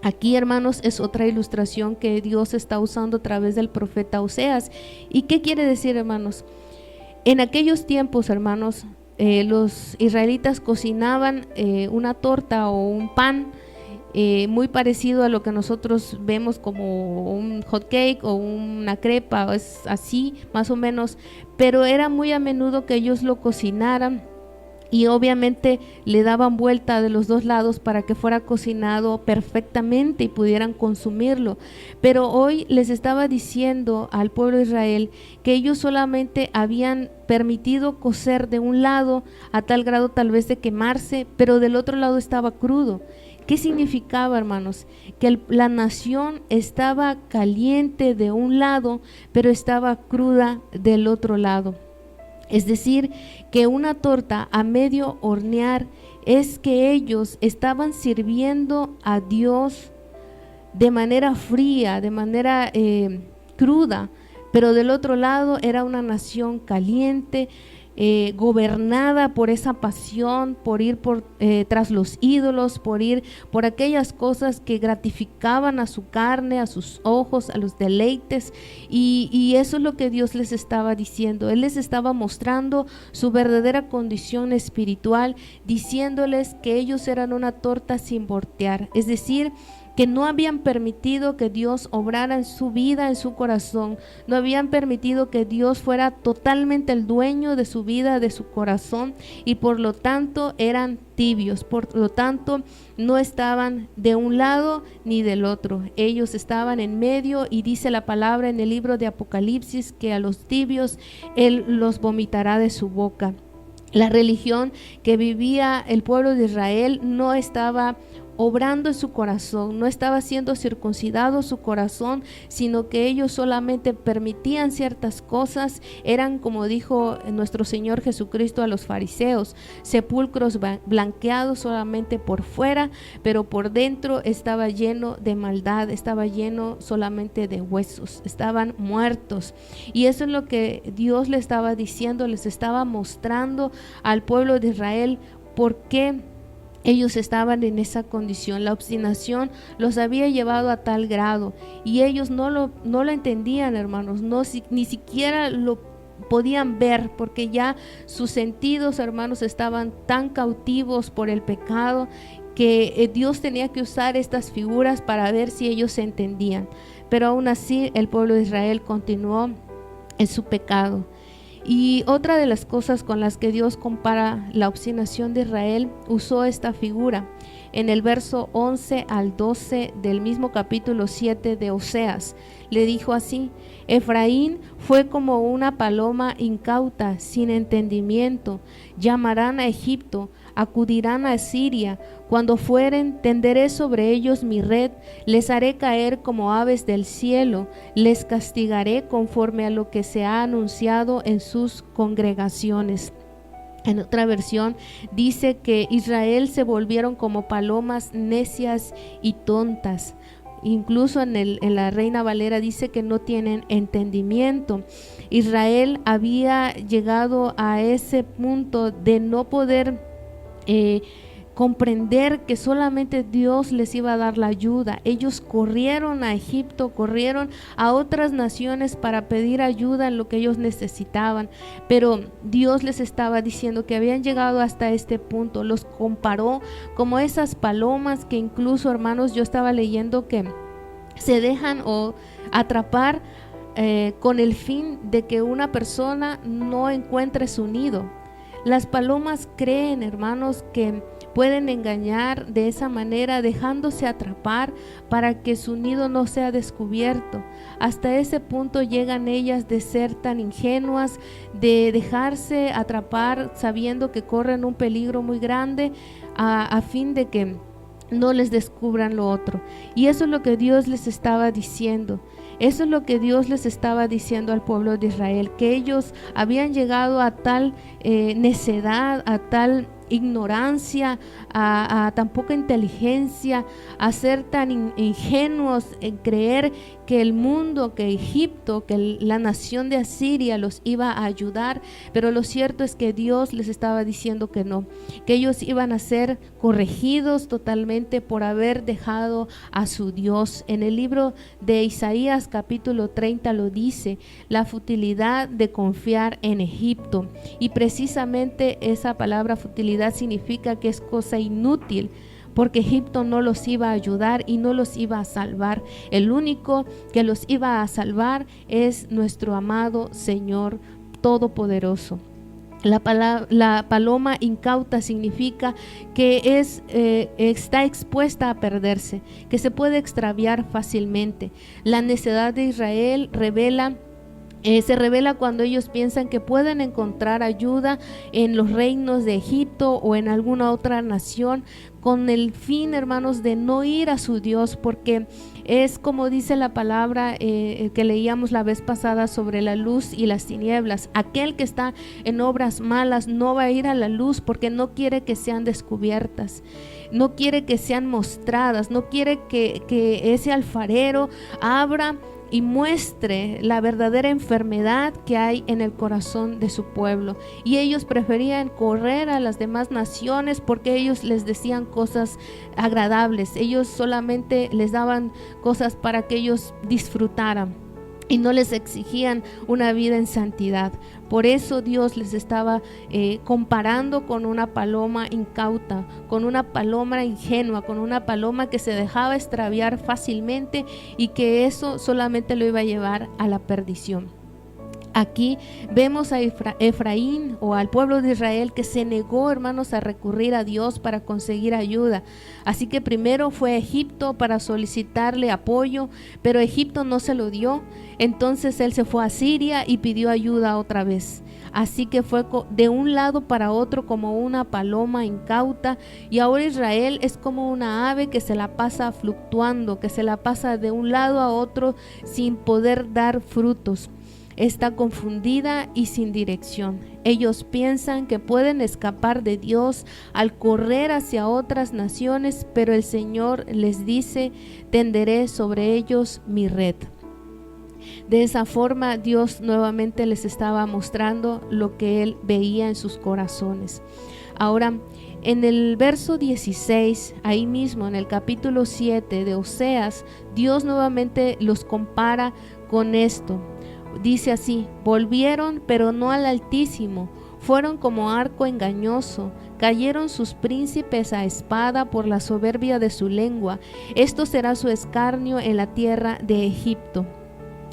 Aquí, hermanos, es otra ilustración que Dios está usando a través del profeta Oseas. ¿Y qué quiere decir, hermanos? En aquellos tiempos, hermanos, los israelitas cocinaban una torta o un pan muy parecido a lo que nosotros vemos como un hot cake o una crepa, es así más o menos, pero era muy a menudo que ellos lo cocinaran y obviamente le daban vuelta de los dos lados para que fuera cocinado perfectamente y pudieran consumirlo. Pero hoy les estaba diciendo al pueblo de Israel que ellos solamente habían permitido cocer de un lado a tal grado tal vez de quemarse, pero del otro lado estaba crudo. ¿Qué significaba, hermanos? Que la nación estaba caliente de un lado, pero estaba cruda del otro lado. Es decir, que una torta a medio hornear es que ellos estaban sirviendo a Dios de manera fría, de manera cruda, pero del otro lado era una nación caliente, gobernada por esa pasión, por ir tras los ídolos, por ir por aquellas cosas que gratificaban a su carne, a sus ojos, a los deleites, y eso es lo que Dios les estaba diciendo. Él les estaba mostrando su verdadera condición espiritual, diciéndoles que ellos eran una torta sin voltear, es decir, que no habían permitido que Dios obrara en su vida, en su corazón. No habían permitido que Dios fuera totalmente el dueño de su vida, de su corazón, y por lo tanto eran tibios, por lo tanto no estaban de un lado ni del otro. Ellos estaban en medio, y dice la palabra en el libro de Apocalipsis que a los tibios Él los vomitará de su boca. La religión que vivía el pueblo de Israel no estaba obrando en su corazón, no estaba siendo circuncidado su corazón, sino que ellos solamente permitían ciertas cosas. Eran, como dijo nuestro Señor Jesucristo a los fariseos, sepulcros blanqueados solamente por fuera, pero por dentro estaba lleno de maldad, estaba lleno solamente de huesos, estaban muertos. Y eso es lo que Dios le estaba diciendo, les estaba mostrando al pueblo de Israel por qué ellos estaban en esa condición. La obstinación los había llevado a tal grado, y ellos no lo entendían, hermanos, ni siquiera lo podían ver, porque ya sus sentidos, hermanos, estaban tan cautivos por el pecado que Dios tenía que usar estas figuras para ver si ellos se entendían. Pero aún así el pueblo de Israel continuó en su pecado. Y otra de las cosas con las que Dios compara la obstinación de Israel, usó esta figura en el verso 11 al 12 del mismo capítulo 7 de Oseas. Le dijo así: Efraín fue como una paloma incauta, sin entendimiento. Llamarán a Egipto, acudirán a Siria. Cuando fueren, tenderé sobre ellos mi red, les haré caer como aves del cielo, les castigaré conforme a lo que se ha anunciado en sus congregaciones. En otra versión dice que Israel se volvieron como palomas necias y tontas. Incluso en la Reina Valera dice que no tienen entendimiento. Israel había llegado a ese punto de no poder comprender que solamente Dios les iba a dar la ayuda. Ellos corrieron a Egipto, corrieron a otras naciones para pedir ayuda en lo que ellos necesitaban, pero Dios les estaba diciendo que habían llegado hasta este punto. Los comparó como esas palomas que incluso, hermanos, yo estaba leyendo que se dejan atrapar con el fin de que una persona no encuentre su nido. Las palomas creen, hermanos, que pueden engañar de esa manera, dejándose atrapar para que su nido no sea descubierto. Hasta ese punto llegan ellas de ser tan ingenuas, de dejarse atrapar sabiendo que corren un peligro muy grande a fin de que no les descubran lo otro. Y eso es lo que Dios les estaba diciendo. Eso es lo que Dios les estaba diciendo al pueblo de Israel, que ellos habían llegado a tal necedad, a tal ignorancia, a tan poca inteligencia, a ser tan ingenuos en creer que el mundo, que Egipto, que la nación de Asiria los iba a ayudar, pero lo cierto es que Dios les estaba diciendo que no, que ellos iban a ser corregidos totalmente por haber dejado a su Dios. En el libro de Isaías capítulo 30 lo dice, la futilidad de confiar en Egipto, y precisamente esa palabra futilidad significa que es cosa inútil, porque Egipto no los iba a ayudar y no los iba a salvar. El único que los iba a salvar es nuestro amado Señor Todopoderoso. La paloma incauta significa que está expuesta a perderse, que se puede extraviar fácilmente. La necedad de Israel se revela cuando ellos piensan que pueden encontrar ayuda en los reinos de Egipto o en alguna otra nación, con el fin, hermanos, de no ir a su Dios, porque es como dice la palabra que leíamos la vez pasada sobre la luz y las tinieblas. Aquel que está en obras malas no va a ir a la luz porque no quiere que sean descubiertas, no quiere que sean mostradas, no quiere que ese alfarero abra y muestre la verdadera enfermedad que hay en el corazón de su pueblo. Y ellos preferían correr a las demás naciones porque ellos les decían cosas agradables, ellos solamente les daban cosas para que ellos disfrutaran y no les exigían una vida en santidad. Por eso Dios les estaba comparando con una paloma incauta, con una paloma ingenua, con una paloma que se dejaba extraviar fácilmente y que eso solamente lo iba a llevar a la perdición. Aquí vemos a Efraín o al pueblo de Israel que se negó, hermanos, a recurrir a Dios para conseguir ayuda. Así que primero fue a Egipto para solicitarle apoyo, pero Egipto no se lo dio. Entonces él se fue a Siria y pidió ayuda otra vez. Así que fue de un lado para otro como una paloma incauta, y ahora Israel es como una ave que se la pasa fluctuando, que se la pasa de un lado a otro sin poder dar frutos. Está confundida y sin dirección. Ellos piensan que pueden escapar de Dios al correr hacia otras naciones, pero el Señor les dice: tenderé sobre ellos mi red. De esa forma Dios nuevamente les estaba mostrando lo que Él veía en sus corazones. Ahora, en el verso 16, ahí mismo en el capítulo 7 de Oseas, Dios nuevamente los compara con esto. Dice así: volvieron, pero no al Altísimo, fueron como arco engañoso, cayeron sus príncipes a espada por la soberbia de su lengua. Esto será su escarnio en la tierra de Egipto.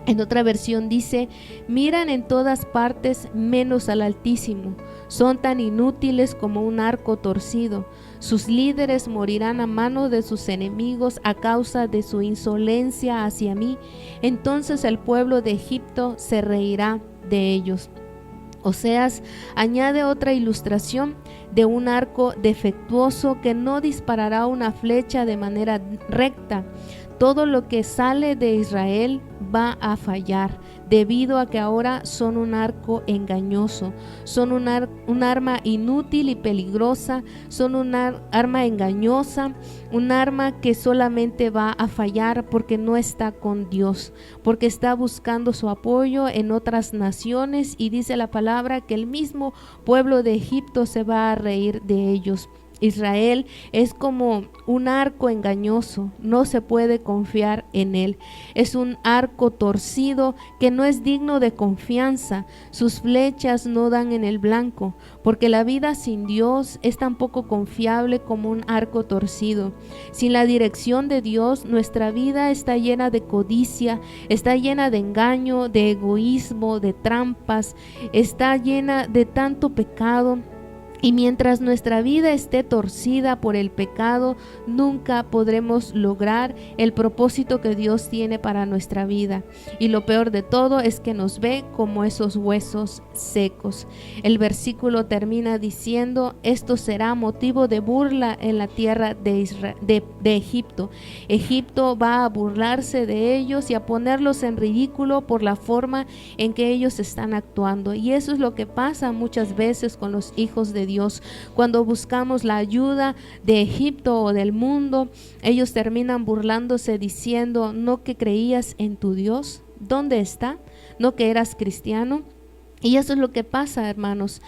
En otra versión dice: miran en todas partes menos al Altísimo, son tan inútiles como un arco torcido. Sus líderes morirán a mano de sus enemigos a causa de su insolencia hacia mí. Entonces el pueblo de Egipto se reirá de ellos. Oseas añade otra ilustración de un arco defectuoso que no disparará una flecha de manera recta. Todo lo que sale de Israel va a fallar, debido a que ahora son un arco engañoso, son un arma inútil y peligrosa, son un arma engañosa, un arma que solamente va a fallar porque no está con Dios, porque está buscando su apoyo en otras naciones, y dice la palabra que el mismo pueblo de Egipto se va a reír de ellos. Israel es como un arco engañoso, no se puede confiar en él. Es un arco torcido que no es digno de confianza. Sus flechas no dan en el blanco, porque la vida sin Dios es tan poco confiable como un arco torcido. Sin la dirección de Dios, nuestra vida está llena de codicia, está llena de engaño, de egoísmo, de trampas, está llena de tanto pecado. Y mientras nuestra vida esté torcida por el pecado, nunca podremos lograr el propósito que Dios tiene para nuestra vida. Y lo peor de todo es que nos ve como esos huesos secos. El versículo termina diciendo: esto será motivo de burla en la tierra de Egipto. Egipto va a burlarse de ellos y a ponerlos en ridículo por la forma en que ellos están actuando. Y eso es lo que pasa muchas veces con los hijos de Dios. Cuando buscamos la ayuda de Egipto o del mundo, ellos terminan burlándose diciendo: ¿no que creías en tu Dios? ¿Dónde está? ¿No que eras cristiano? Y eso es lo que pasa, hermanos.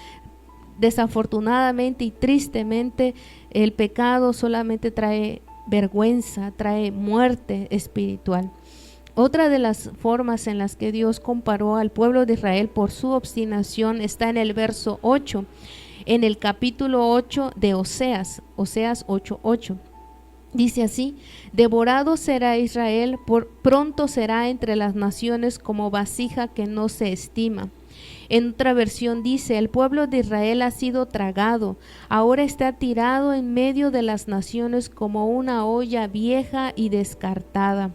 Desafortunadamente y tristemente, el pecado solamente trae vergüenza, trae muerte espiritual. Otra de las formas en las que Dios comparó al pueblo de Israel por su obstinación está en el verso 8. En el capítulo 8 de Oseas 8:8. Dice así: devorado será Israel, pronto será entre las naciones como vasija que no se estima. En otra versión dice: el pueblo de Israel ha sido tragado, ahora está tirado en medio de las naciones como una olla vieja y descartada.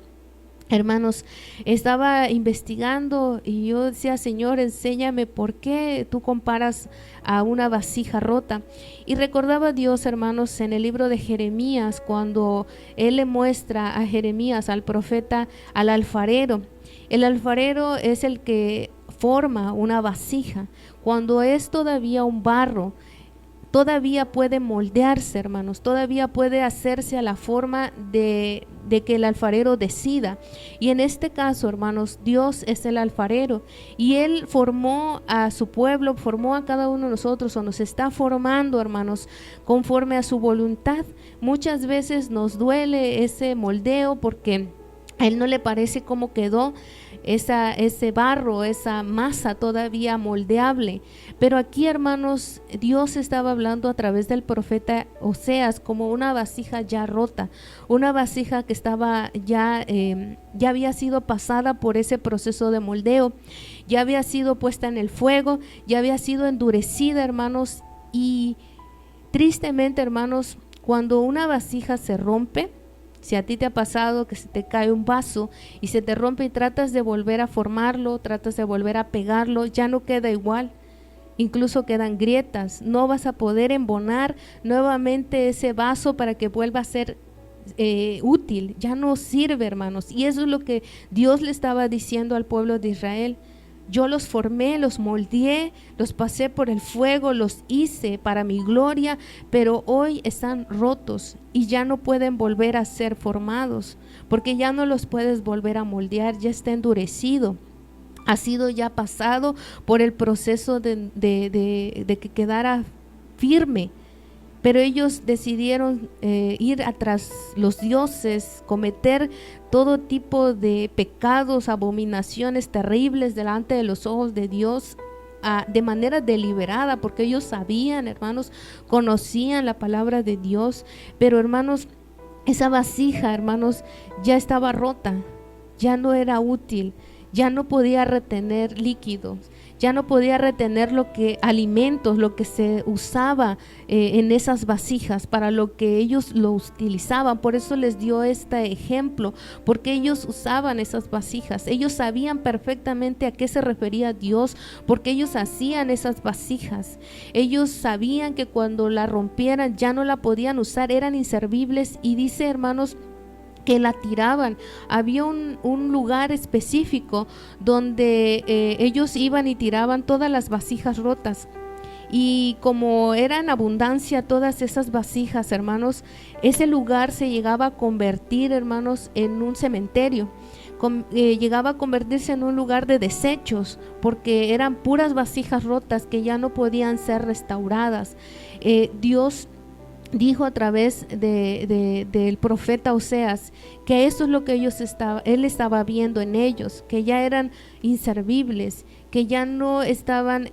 Hermanos, estaba investigando y yo decía: Señor, enséñame por qué tú comparas a una vasija rota. Y recordaba a Dios, hermanos, en el libro de Jeremías, cuando Él le muestra a Jeremías, al profeta, al alfarero. El alfarero es el que forma una vasija. Cuando es todavía un barro, todavía puede moldearse, hermanos, todavía puede hacerse a la forma de que el alfarero decida. Y en este caso, hermanos, Dios es el alfarero y Él formó a su pueblo, formó a cada uno de nosotros, o nos está formando, hermanos, conforme a su voluntad. Muchas veces nos duele ese moldeo porque a Él no le parece cómo quedó ese barro, esa masa todavía moldeable. Pero aquí, hermanos, Dios estaba hablando a través del profeta Oseas como una vasija ya rota, una vasija que estaba ya había sido pasada por ese proceso de moldeo, ya había sido puesta en el fuego, ya había sido endurecida, hermanos. Y tristemente, hermanos, cuando una vasija se rompe, si a ti te ha pasado que se te cae un vaso y se te rompe y tratas de volver a formarlo, tratas de volver a pegarlo, ya no queda igual. Incluso quedan grietas. No vas a poder embonar nuevamente ese vaso para que vuelva a ser útil. Ya no sirve, hermanos. Y eso es lo que Dios le estaba diciendo al pueblo de Israel. Yo los formé, los moldeé, los pasé por el fuego, los hice para mi gloria, pero hoy están rotos y ya no pueden volver a ser formados, porque ya no los puedes volver a moldear, ya está endurecido. Ha sido ya pasado por el proceso de que quedara firme. Pero ellos decidieron ir atrás los dioses, cometer todo tipo de pecados, abominaciones terribles delante de los ojos de Dios de manera deliberada, porque ellos sabían, hermanos, conocían la palabra de Dios. Pero, hermanos, esa vasija, hermanos, ya estaba rota, ya no era útil, ya no podía retener líquidos, ya no podía retener alimentos, lo que se usaba en esas vasijas, para lo que ellos lo utilizaban. Por eso les dio este ejemplo, porque ellos usaban esas vasijas, ellos sabían perfectamente a qué se refería Dios, porque ellos hacían esas vasijas. Ellos sabían que cuando la rompieran ya no la podían usar, eran inservibles. Y dice, hermanos, que la tiraban. Había un lugar específico donde ellos iban y tiraban todas las vasijas rotas. Y como era en abundancia todas esas vasijas, hermanos, ese lugar se llegaba a convertir, hermanos, en un cementerio. Llegaba a convertirse en un lugar de desechos, porque eran puras vasijas rotas que ya no podían ser restauradas. Dios dijo a través del profeta Oseas que eso es lo que él estaba viendo en ellos, que ya eran inservibles, que ya no estaban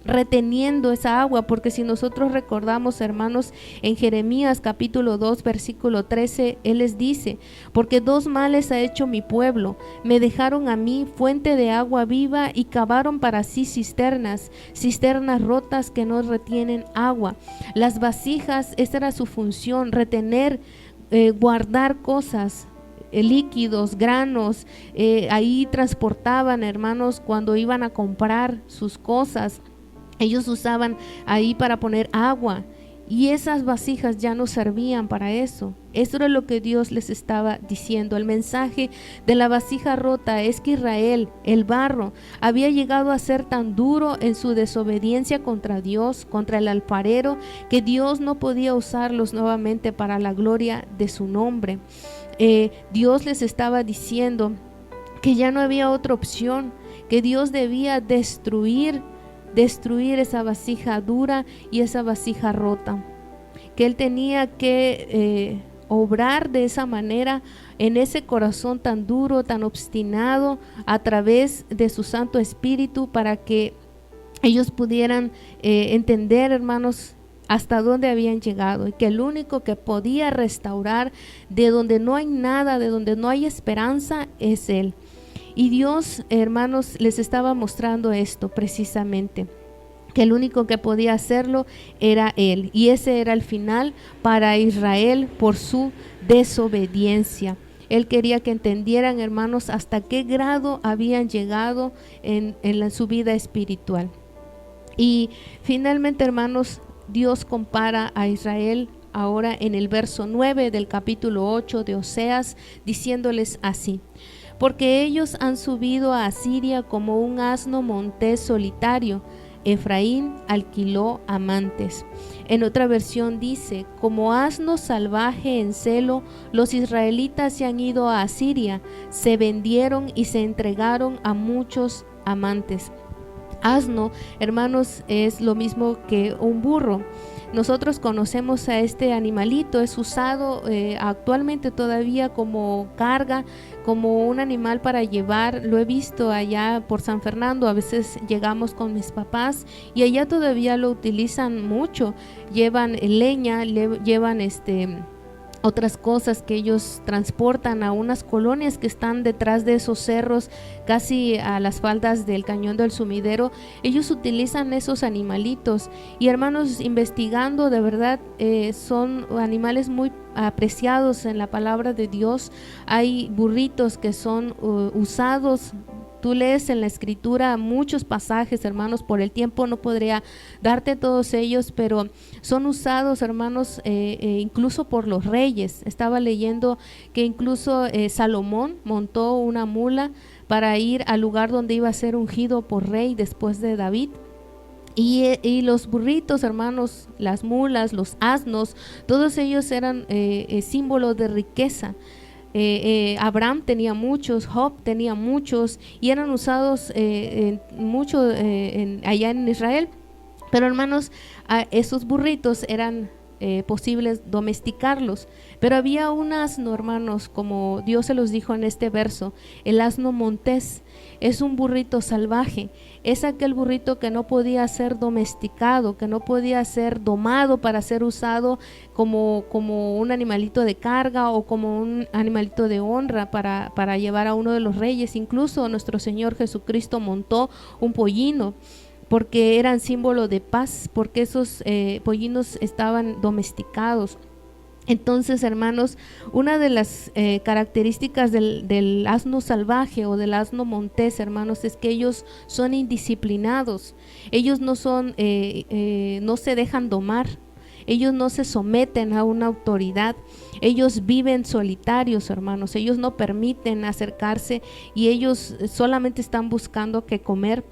reteniendo esa agua, porque si nosotros recordamos, hermanos, en Jeremías capítulo 2 versículo 13, él les dice: porque dos males ha hecho mi pueblo, me dejaron a mí fuente de agua viva y cavaron para sí cisternas rotas que no retienen agua. Las vasijas, esa era su función, retener, guardar cosas, líquidos, granos, ahí transportaban, hermanos, cuando iban a comprar sus cosas, ellos usaban ahí para poner agua, y esas vasijas ya no servían para eso. Eso era lo que Dios les estaba diciendo. El mensaje de la vasija rota es que Israel, el barro, había llegado a ser tan duro en su desobediencia contra Dios, contra el alfarero, que Dios no podía usarlos nuevamente para la gloria de su nombre. Dios les estaba diciendo que ya no había otra opción, que Dios debía destruir esa vasija dura y esa vasija rota, que Él tenía que obrar de esa manera en ese corazón tan duro, tan obstinado, a través de su Santo Espíritu, para que ellos pudieran entender, hermanos, hasta dónde habían llegado, y que el único que podía restaurar de donde no hay nada, de donde no hay esperanza, es Él. Y Dios, hermanos, les estaba mostrando esto precisamente, que el único que podía hacerlo era Él, y ese era el final para Israel por su desobediencia. Él quería que entendieran, hermanos, hasta qué grado habían llegado en su vida espiritual. Y finalmente, hermanos, Dios compara a Israel ahora en el verso 9 del capítulo 8 de Oseas, diciéndoles así: porque ellos han subido a Asiria como un asno montés solitario, Efraín alquiló amantes. En otra versión dice: como asno salvaje en celo, los israelitas se han ido a Asiria, se vendieron y se entregaron a muchos amantes. Asno, hermanos, es lo mismo que un burro. Nosotros conocemos a este animalito, es usado actualmente todavía como carga, como un animal para llevar. Lo he visto allá por San Fernando, a veces llegamos con mis papás y allá todavía lo utilizan mucho. Llevan leña, llevan otras cosas que ellos transportan a unas colonias que están detrás de esos cerros, casi a las faldas del Cañón del Sumidero. Ellos utilizan esos animalitos, y hermanos, investigando, de verdad son animales muy apreciados en la palabra de Dios. Hay burritos que son usados. Tú lees en la escritura muchos pasajes, hermanos, por el tiempo no podría darte todos ellos, pero son usados, hermanos, incluso por los reyes. Estaba leyendo que incluso Salomón montó una mula para ir al lugar donde iba a ser ungido por rey después de David. Y los burritos, hermanos, las mulas, los asnos, todos ellos eran símbolos de riqueza. Abraham tenía muchos, Job tenía muchos, y eran usados mucho allá en Israel. Pero, hermanos, esos burritos eran posibles domesticarlos, pero había un asno, hermanos, como Dios se los dijo en este verso: el asno montés es un burrito salvaje, es aquel burrito que no podía ser domesticado, que no podía ser domado para ser usado como un animalito de carga o como un animalito de honra para llevar a uno de los reyes. Incluso nuestro Señor Jesucristo montó un pollino, porque eran símbolo de paz, porque esos pollinos estaban domesticados. Entonces, hermanos, una de las características del asno salvaje o del asno montés, hermanos, es que ellos son indisciplinados. Ellos no son, no se dejan domar. Ellos no se someten a una autoridad. Ellos viven solitarios, hermanos. Ellos no permiten acercarse, y ellos solamente están buscando qué comer.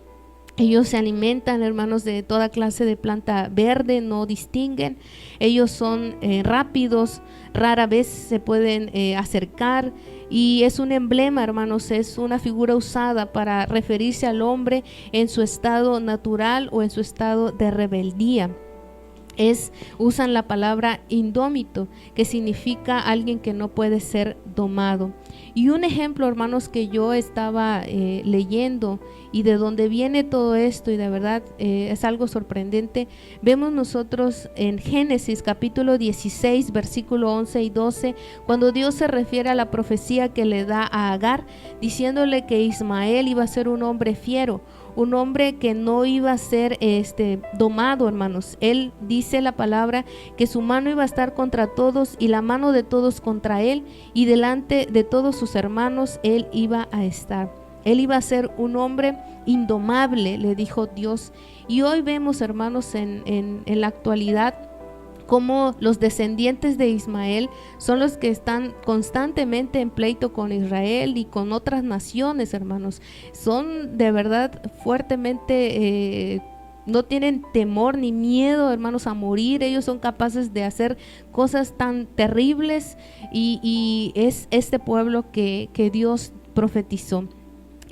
Ellos se alimentan, hermanos, de toda clase de planta verde, no distinguen. Ellos son rápidos, rara vez se pueden acercar, y es un emblema, hermanos, es una figura usada para referirse al hombre en su estado natural o en su estado de rebeldía. usan la palabra indómito, que significa alguien que no puede ser domado. Y un ejemplo, hermanos, que yo estaba leyendo y de donde viene todo esto, y de verdad es algo sorprendente, vemos nosotros en Génesis capítulo 16, versículo 11 y 12, cuando Dios se refiere a la profecía que le da a Agar, diciéndole que Ismael iba a ser un hombre fiero, un hombre que no iba a ser domado, hermanos. Él dice la palabra que su mano iba a estar contra todos y la mano de todos contra él, y delante de todos sus hermanos él iba a estar. Él iba a ser un hombre indomable, le dijo Dios. Y hoy vemos, hermanos, en la actualidad, como los descendientes de Ismael son los que están constantemente en pleito con Israel y con otras naciones, hermanos. Son de verdad fuertemente, no tienen temor ni miedo, hermanos, a morir. Ellos son capaces de hacer cosas tan terribles, y es este pueblo que Dios profetizó.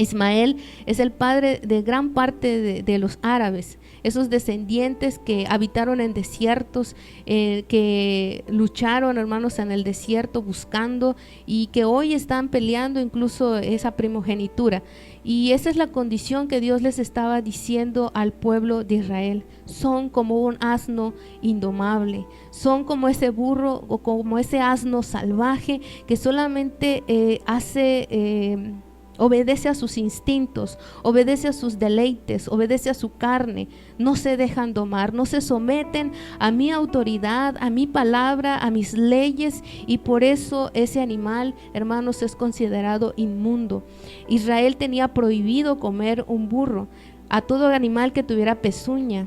Ismael es el padre de gran parte de los árabes, esos descendientes que habitaron en desiertos, que lucharon, hermanos, en el desierto buscando, y que hoy están peleando incluso esa primogenitura. Y esa es la condición que Dios les estaba diciendo al pueblo de Israel. Son como un asno indomable, son como ese burro o como ese asno salvaje que solamente obedece a sus instintos, obedece a sus deleites, obedece a su carne, no se dejan domar, no se someten a mi autoridad, a mi palabra, a mis leyes, y por eso ese animal, hermanos, es considerado inmundo. Israel tenía prohibido comer un burro, a todo animal que tuviera pezuña.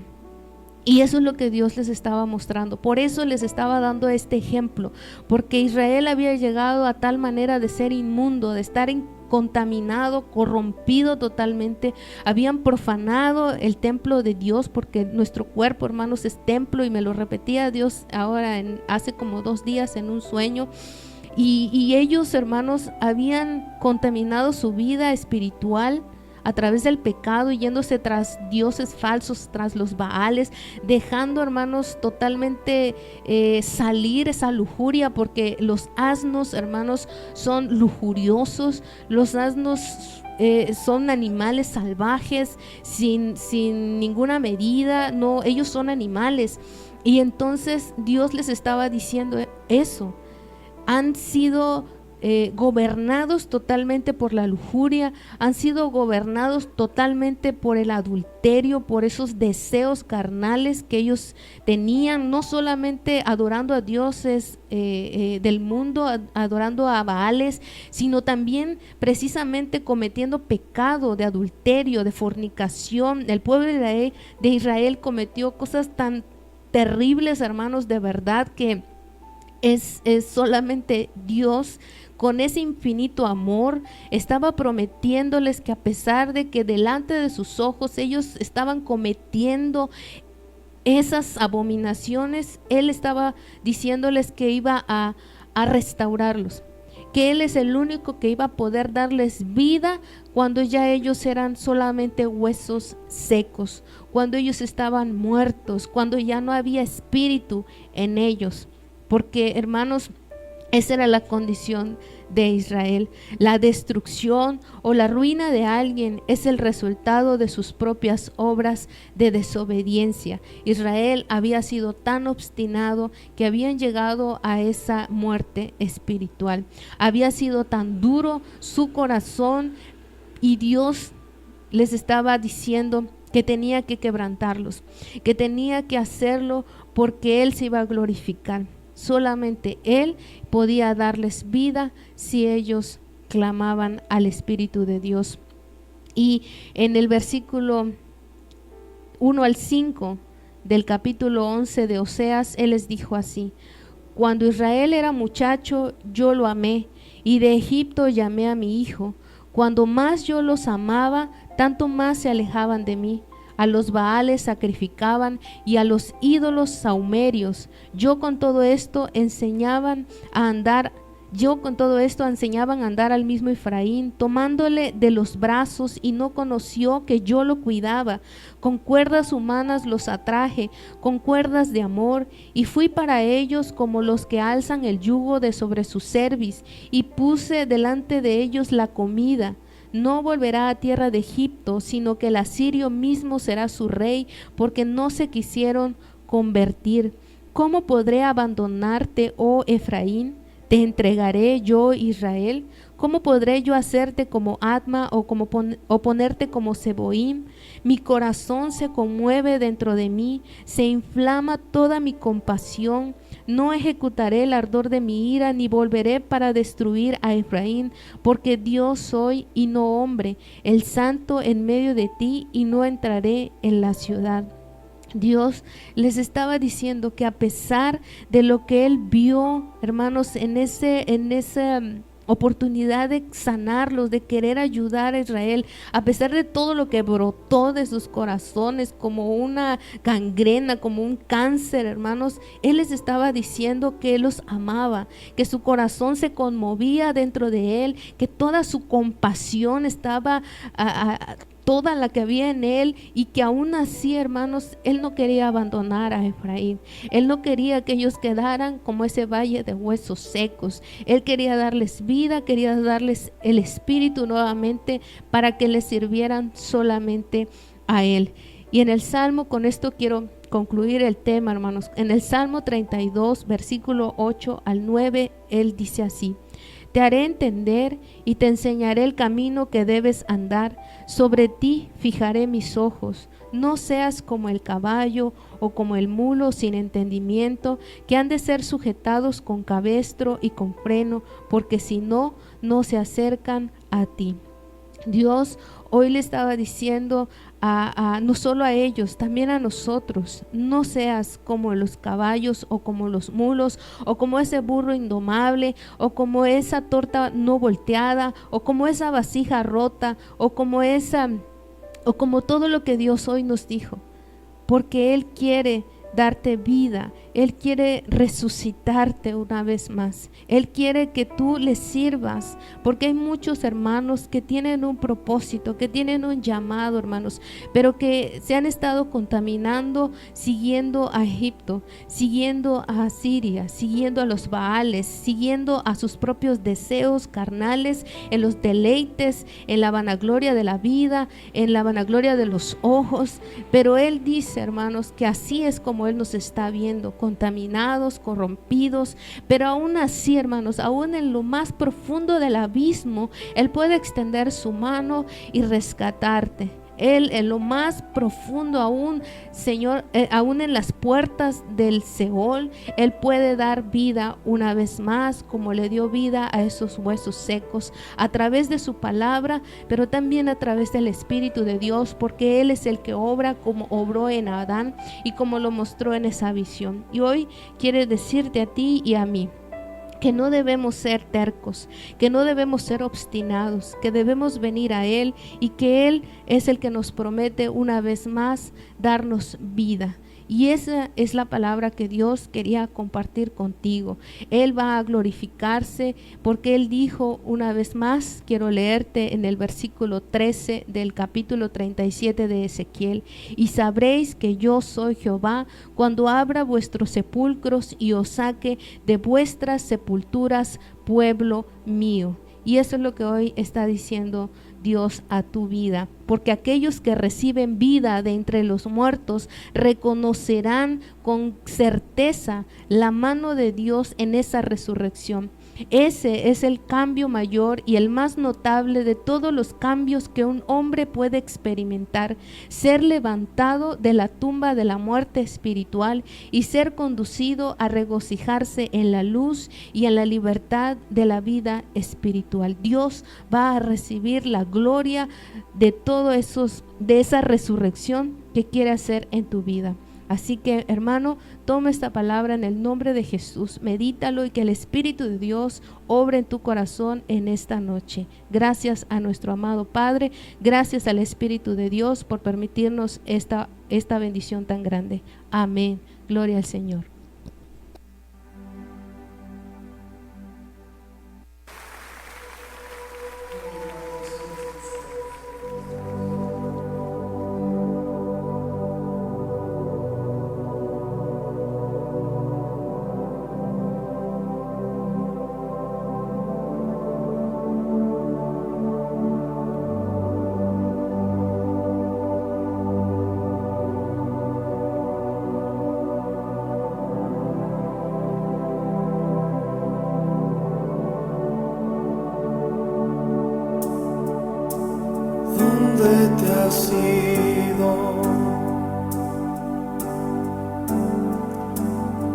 Y eso es lo que Dios les estaba mostrando. Por eso les estaba dando este ejemplo, porque Israel había llegado a tal manera de ser inmundo, de estar contaminado, corrompido totalmente. Habían profanado el templo de Dios, porque nuestro cuerpo, hermanos, es templo, y me lo repetía Dios ahora hace como 2 días en un sueño. Y ellos, hermanos, habían contaminado su vida espiritual a través del pecado, yéndose tras dioses falsos, tras los Baales, dejando, hermanos, totalmente salir esa lujuria, porque los asnos, hermanos, son lujuriosos. Los asnos son animales salvajes, sin ninguna medida. No, ellos son animales. Y entonces Dios les estaba diciendo eso. Han sido gobernados totalmente por la lujuria, han sido gobernados totalmente por el adulterio, por esos deseos carnales que ellos tenían, no solamente adorando a dioses del mundo, adorando a Baales, sino también precisamente cometiendo pecado de adulterio, de fornicación. El pueblo de Israel cometió cosas tan terribles, hermanos, de verdad, que es solamente Dios, con ese infinito amor, estaba prometiéndoles que, a pesar de que delante de sus ojos ellos estaban cometiendo esas abominaciones, Él estaba diciéndoles que iba a restaurarlos, que Él es el único que iba a poder darles vida cuando ya ellos eran solamente huesos secos, cuando ellos estaban muertos, cuando ya no había espíritu en ellos. Porque, hermanos, esa era la condición de Israel. La destrucción o la ruina de alguien es el resultado de sus propias obras de desobediencia. Israel había sido tan obstinado que habían llegado a esa muerte espiritual. Había sido tan duro su corazón, y Dios les estaba diciendo que tenía que quebrantarlos, que tenía que hacerlo porque Él se iba a glorificar. Solamente Él podía darles vida si ellos clamaban al Espíritu de Dios. Y en el versículo 1 al 5 del capítulo 11 de Oseas, Él les dijo así: cuando Israel era muchacho, yo lo amé, y de Egipto llamé a mi hijo. Cuando más yo los amaba, tanto más se alejaban de mí. A los Baales sacrificaban y a los ídolos sahumerios. Yo con todo esto enseñaban a andar Yo con todo esto enseñaban a andar al mismo Efraín, tomándole de los brazos, y no conoció que yo lo cuidaba. Con cuerdas humanas los atraje, con cuerdas de amor, y fui para ellos como los que alzan el yugo de sobre su cerviz, y puse delante de ellos la comida. No volverá a tierra de Egipto, sino que el asirio mismo será su rey, porque no se quisieron convertir. ¿Cómo podré abandonarte, oh Efraín? ¿Te entregaré yo, Israel? ¿Cómo podré yo hacerte como Adma o ponerte como Seboim? Mi corazón se conmueve dentro de mí, se inflama toda mi compasión. No ejecutaré el ardor de mi ira, ni volveré para destruir a Efraín, porque Dios soy y no hombre, el santo en medio de ti, y no entraré en la ciudad. Dios les estaba diciendo que a pesar de lo que él vio, hermanos, en esa oportunidad de sanarlos, de querer ayudar a Israel, a pesar de todo lo que brotó de sus corazones como una gangrena, como un cáncer, hermanos, él les estaba diciendo que él los amaba, que su corazón se conmovía dentro de él, que toda su compasión estaba toda la que había en él, y que aún así, hermanos, él no quería abandonar a Efraín. Él no quería que ellos quedaran como ese valle de huesos secos. Él quería darles vida, quería darles el espíritu nuevamente para que les sirvieran solamente a él. Y en el Salmo, con esto quiero concluir el tema, hermanos. En el Salmo 32, versículo 8 al 9, él dice así: te haré entender y te enseñaré el camino que debes andar. Sobre ti fijaré mis ojos. No seas como el caballo o como el mulo sin entendimiento, que han de ser sujetados con cabestro y con freno, porque si no, no se acercan a ti. Dios hoy le estaba diciendo no solo a ellos, también a nosotros: no seas como los caballos o como los mulos, o como ese burro indomable, o como esa torta no volteada, o como esa vasija rota, o como todo lo que Dios hoy nos dijo, porque Él quiere darte vida, Él quiere resucitarte una vez más. Él quiere que tú le sirvas, porque hay muchos hermanos que tienen un propósito, que tienen un llamado, hermanos, pero que se han estado contaminando siguiendo a Egipto, siguiendo a Asiria, siguiendo a los Baales, siguiendo a sus propios deseos carnales, en los deleites, en la vanagloria de la vida, en la vanagloria de los ojos. Pero Él dice, hermanos, que así es como Él nos está viendo, contaminados, corrompidos, pero aún así, hermanos, aún en lo más profundo del abismo, Él puede extender su mano y rescatarte. Él en lo más profundo, aún, Señor, aún en las puertas del Seol, Él puede dar vida una vez más, como le dio vida a esos huesos secos, a través de su palabra, pero también a través del Espíritu de Dios, porque Él es el que obra como obró en Adán y como lo mostró en esa visión. Y hoy quiere decirte a ti y a mí que no debemos ser tercos, que no debemos ser obstinados, que debemos venir a Él, y que Él es el que nos promete una vez más darnos vida. Y esa es la palabra que Dios quería compartir contigo. Él va a glorificarse porque Él dijo una vez más, quiero leerte en el versículo 13 del capítulo 37 de Ezequiel: y sabréis que yo soy Jehová cuando abra vuestros sepulcros y os saque de vuestras sepulturas, pueblo mío. Y eso es lo que hoy está diciendo Dios a tu vida, porque aquellos que reciben vida de entre los muertos reconocerán con certeza la mano de Dios en esa resurrección. Ese es el cambio mayor y el más notable de todos los cambios que un hombre puede experimentar: ser levantado de la tumba de la muerte espiritual y ser conducido a regocijarse en la luz y en la libertad de la vida espiritual. Dios va a recibir la gloria de de esa resurrección que quiere hacer en tu vida. Así que, hermano, toma esta palabra en el nombre de Jesús, medítalo, y que el Espíritu de Dios obre en tu corazón en esta noche. Gracias a nuestro amado Padre, gracias al Espíritu de Dios por permitirnos esta bendición tan grande. Amén. Gloria al Señor.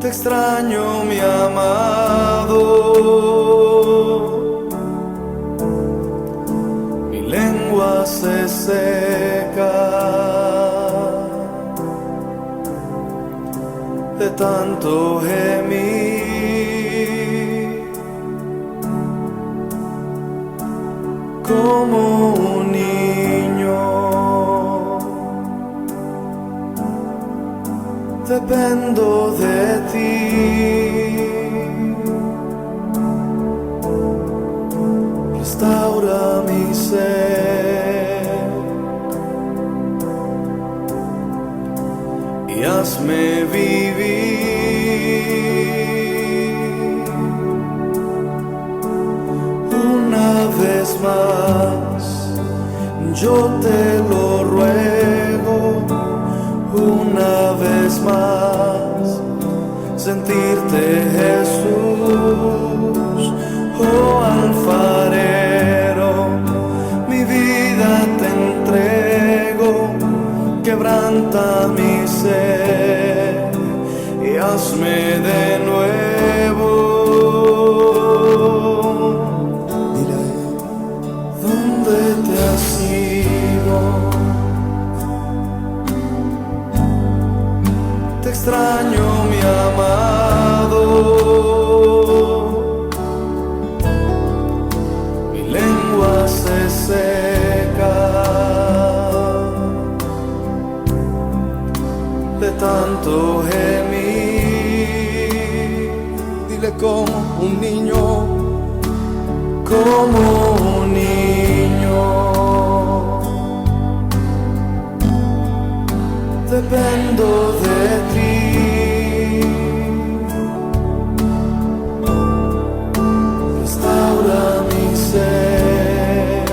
Te extraño, mi amado. Mi lengua se seca de tanto gemir, como un niño. Dependo de ti. Restaura mi ser y hazme vivir una vez más. Yo te lo ruego, una vez más, sentirte, Jesús, oh alfarero. Mi vida te entrego, quebranta mi ser y hazme de nuevo. Dile, ¿dónde te has ido? Te extraño, mi amado. Mi lengua se seca de tanto gemir. Dile, como un niño, como un niño. Dependo de ti. Restaura mi ser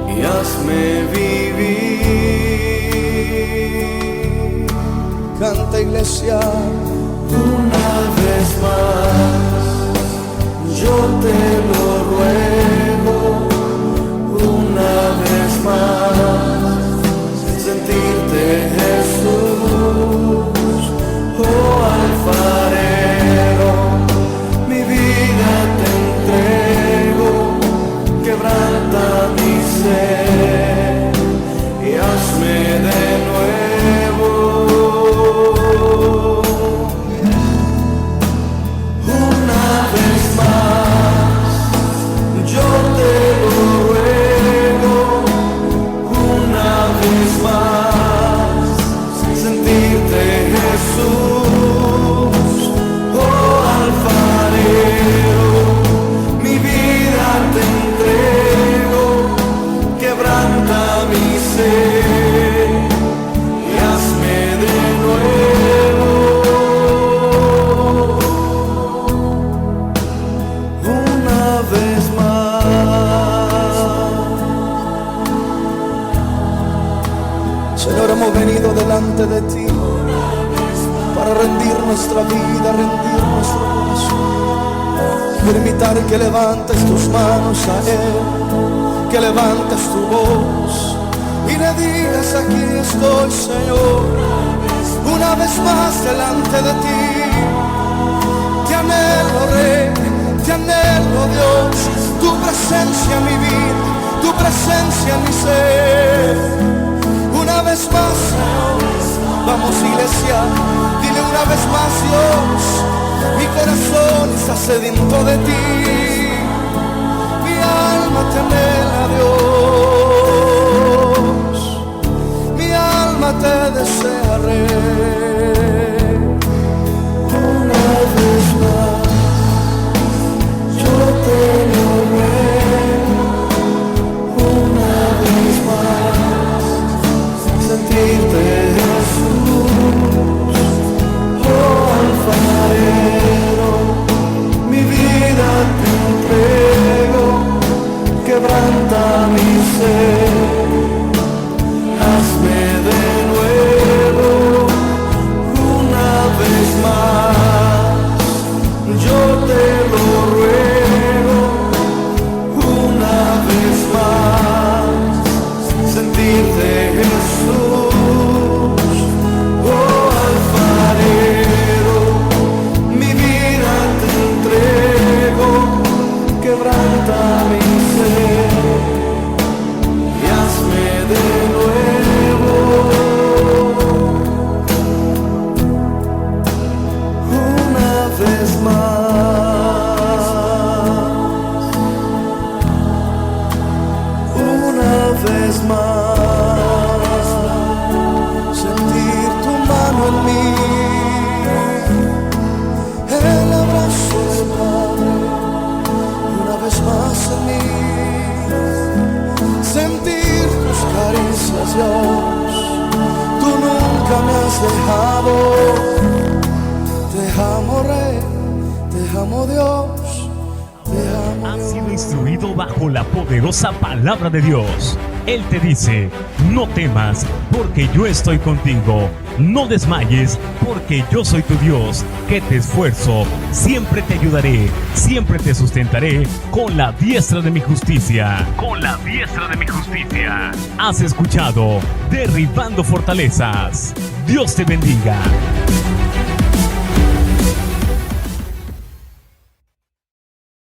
y hazme vivir. Canta, iglesia, una vez más. Yo te lo ruego, una vez más, sentirte, Jesús, oh alfarero. Mi vida te entrego, quebranta mi ser y hazme de nuevo. Una vez más, yo te lo ruego, una vez más, sentirte, Jesús, oh alfarero. Mi vida te entrego, quebranta mi ser y hazme de nuevo. Una vez más. Señor, hemos venido delante de ti para rendir nuestra vida, rendir nuestro corazón. Permitir que levantes tus manos a Él, que levantes tu voz y le digas: aquí estoy, Señor, una vez más delante de ti. Te anhelo, Rey, te anhelo, Dios, tu presencia en mi vida, tu presencia en mi ser. Una vez más, Señor, vamos, iglesia, dile una vez más: Dios, mi corazón está sediento de ti, mi alma te anhela, Dios, mi alma te desea, Rey. Una vez más, yo te lo ruego, una vez más, sentirte, Jesús, oh alfarero. Mi vida te entrego, quebranta mi ser caricias, Dios. Tú nunca me has dejado. Te amo, Rey, te amo, Dios, te amo, Has Dios. sido instruido bajo la poderosa palabra de Dios. Él te dice: no temas, porque yo estoy contigo. No desmayes, porque yo soy tu Dios, que te esfuerzo. Siempre te ayudaré, siempre te sustentaré con la diestra de mi justicia. Con la diestra de mi justicia. Has escuchado Derribando Fortalezas. Dios te bendiga.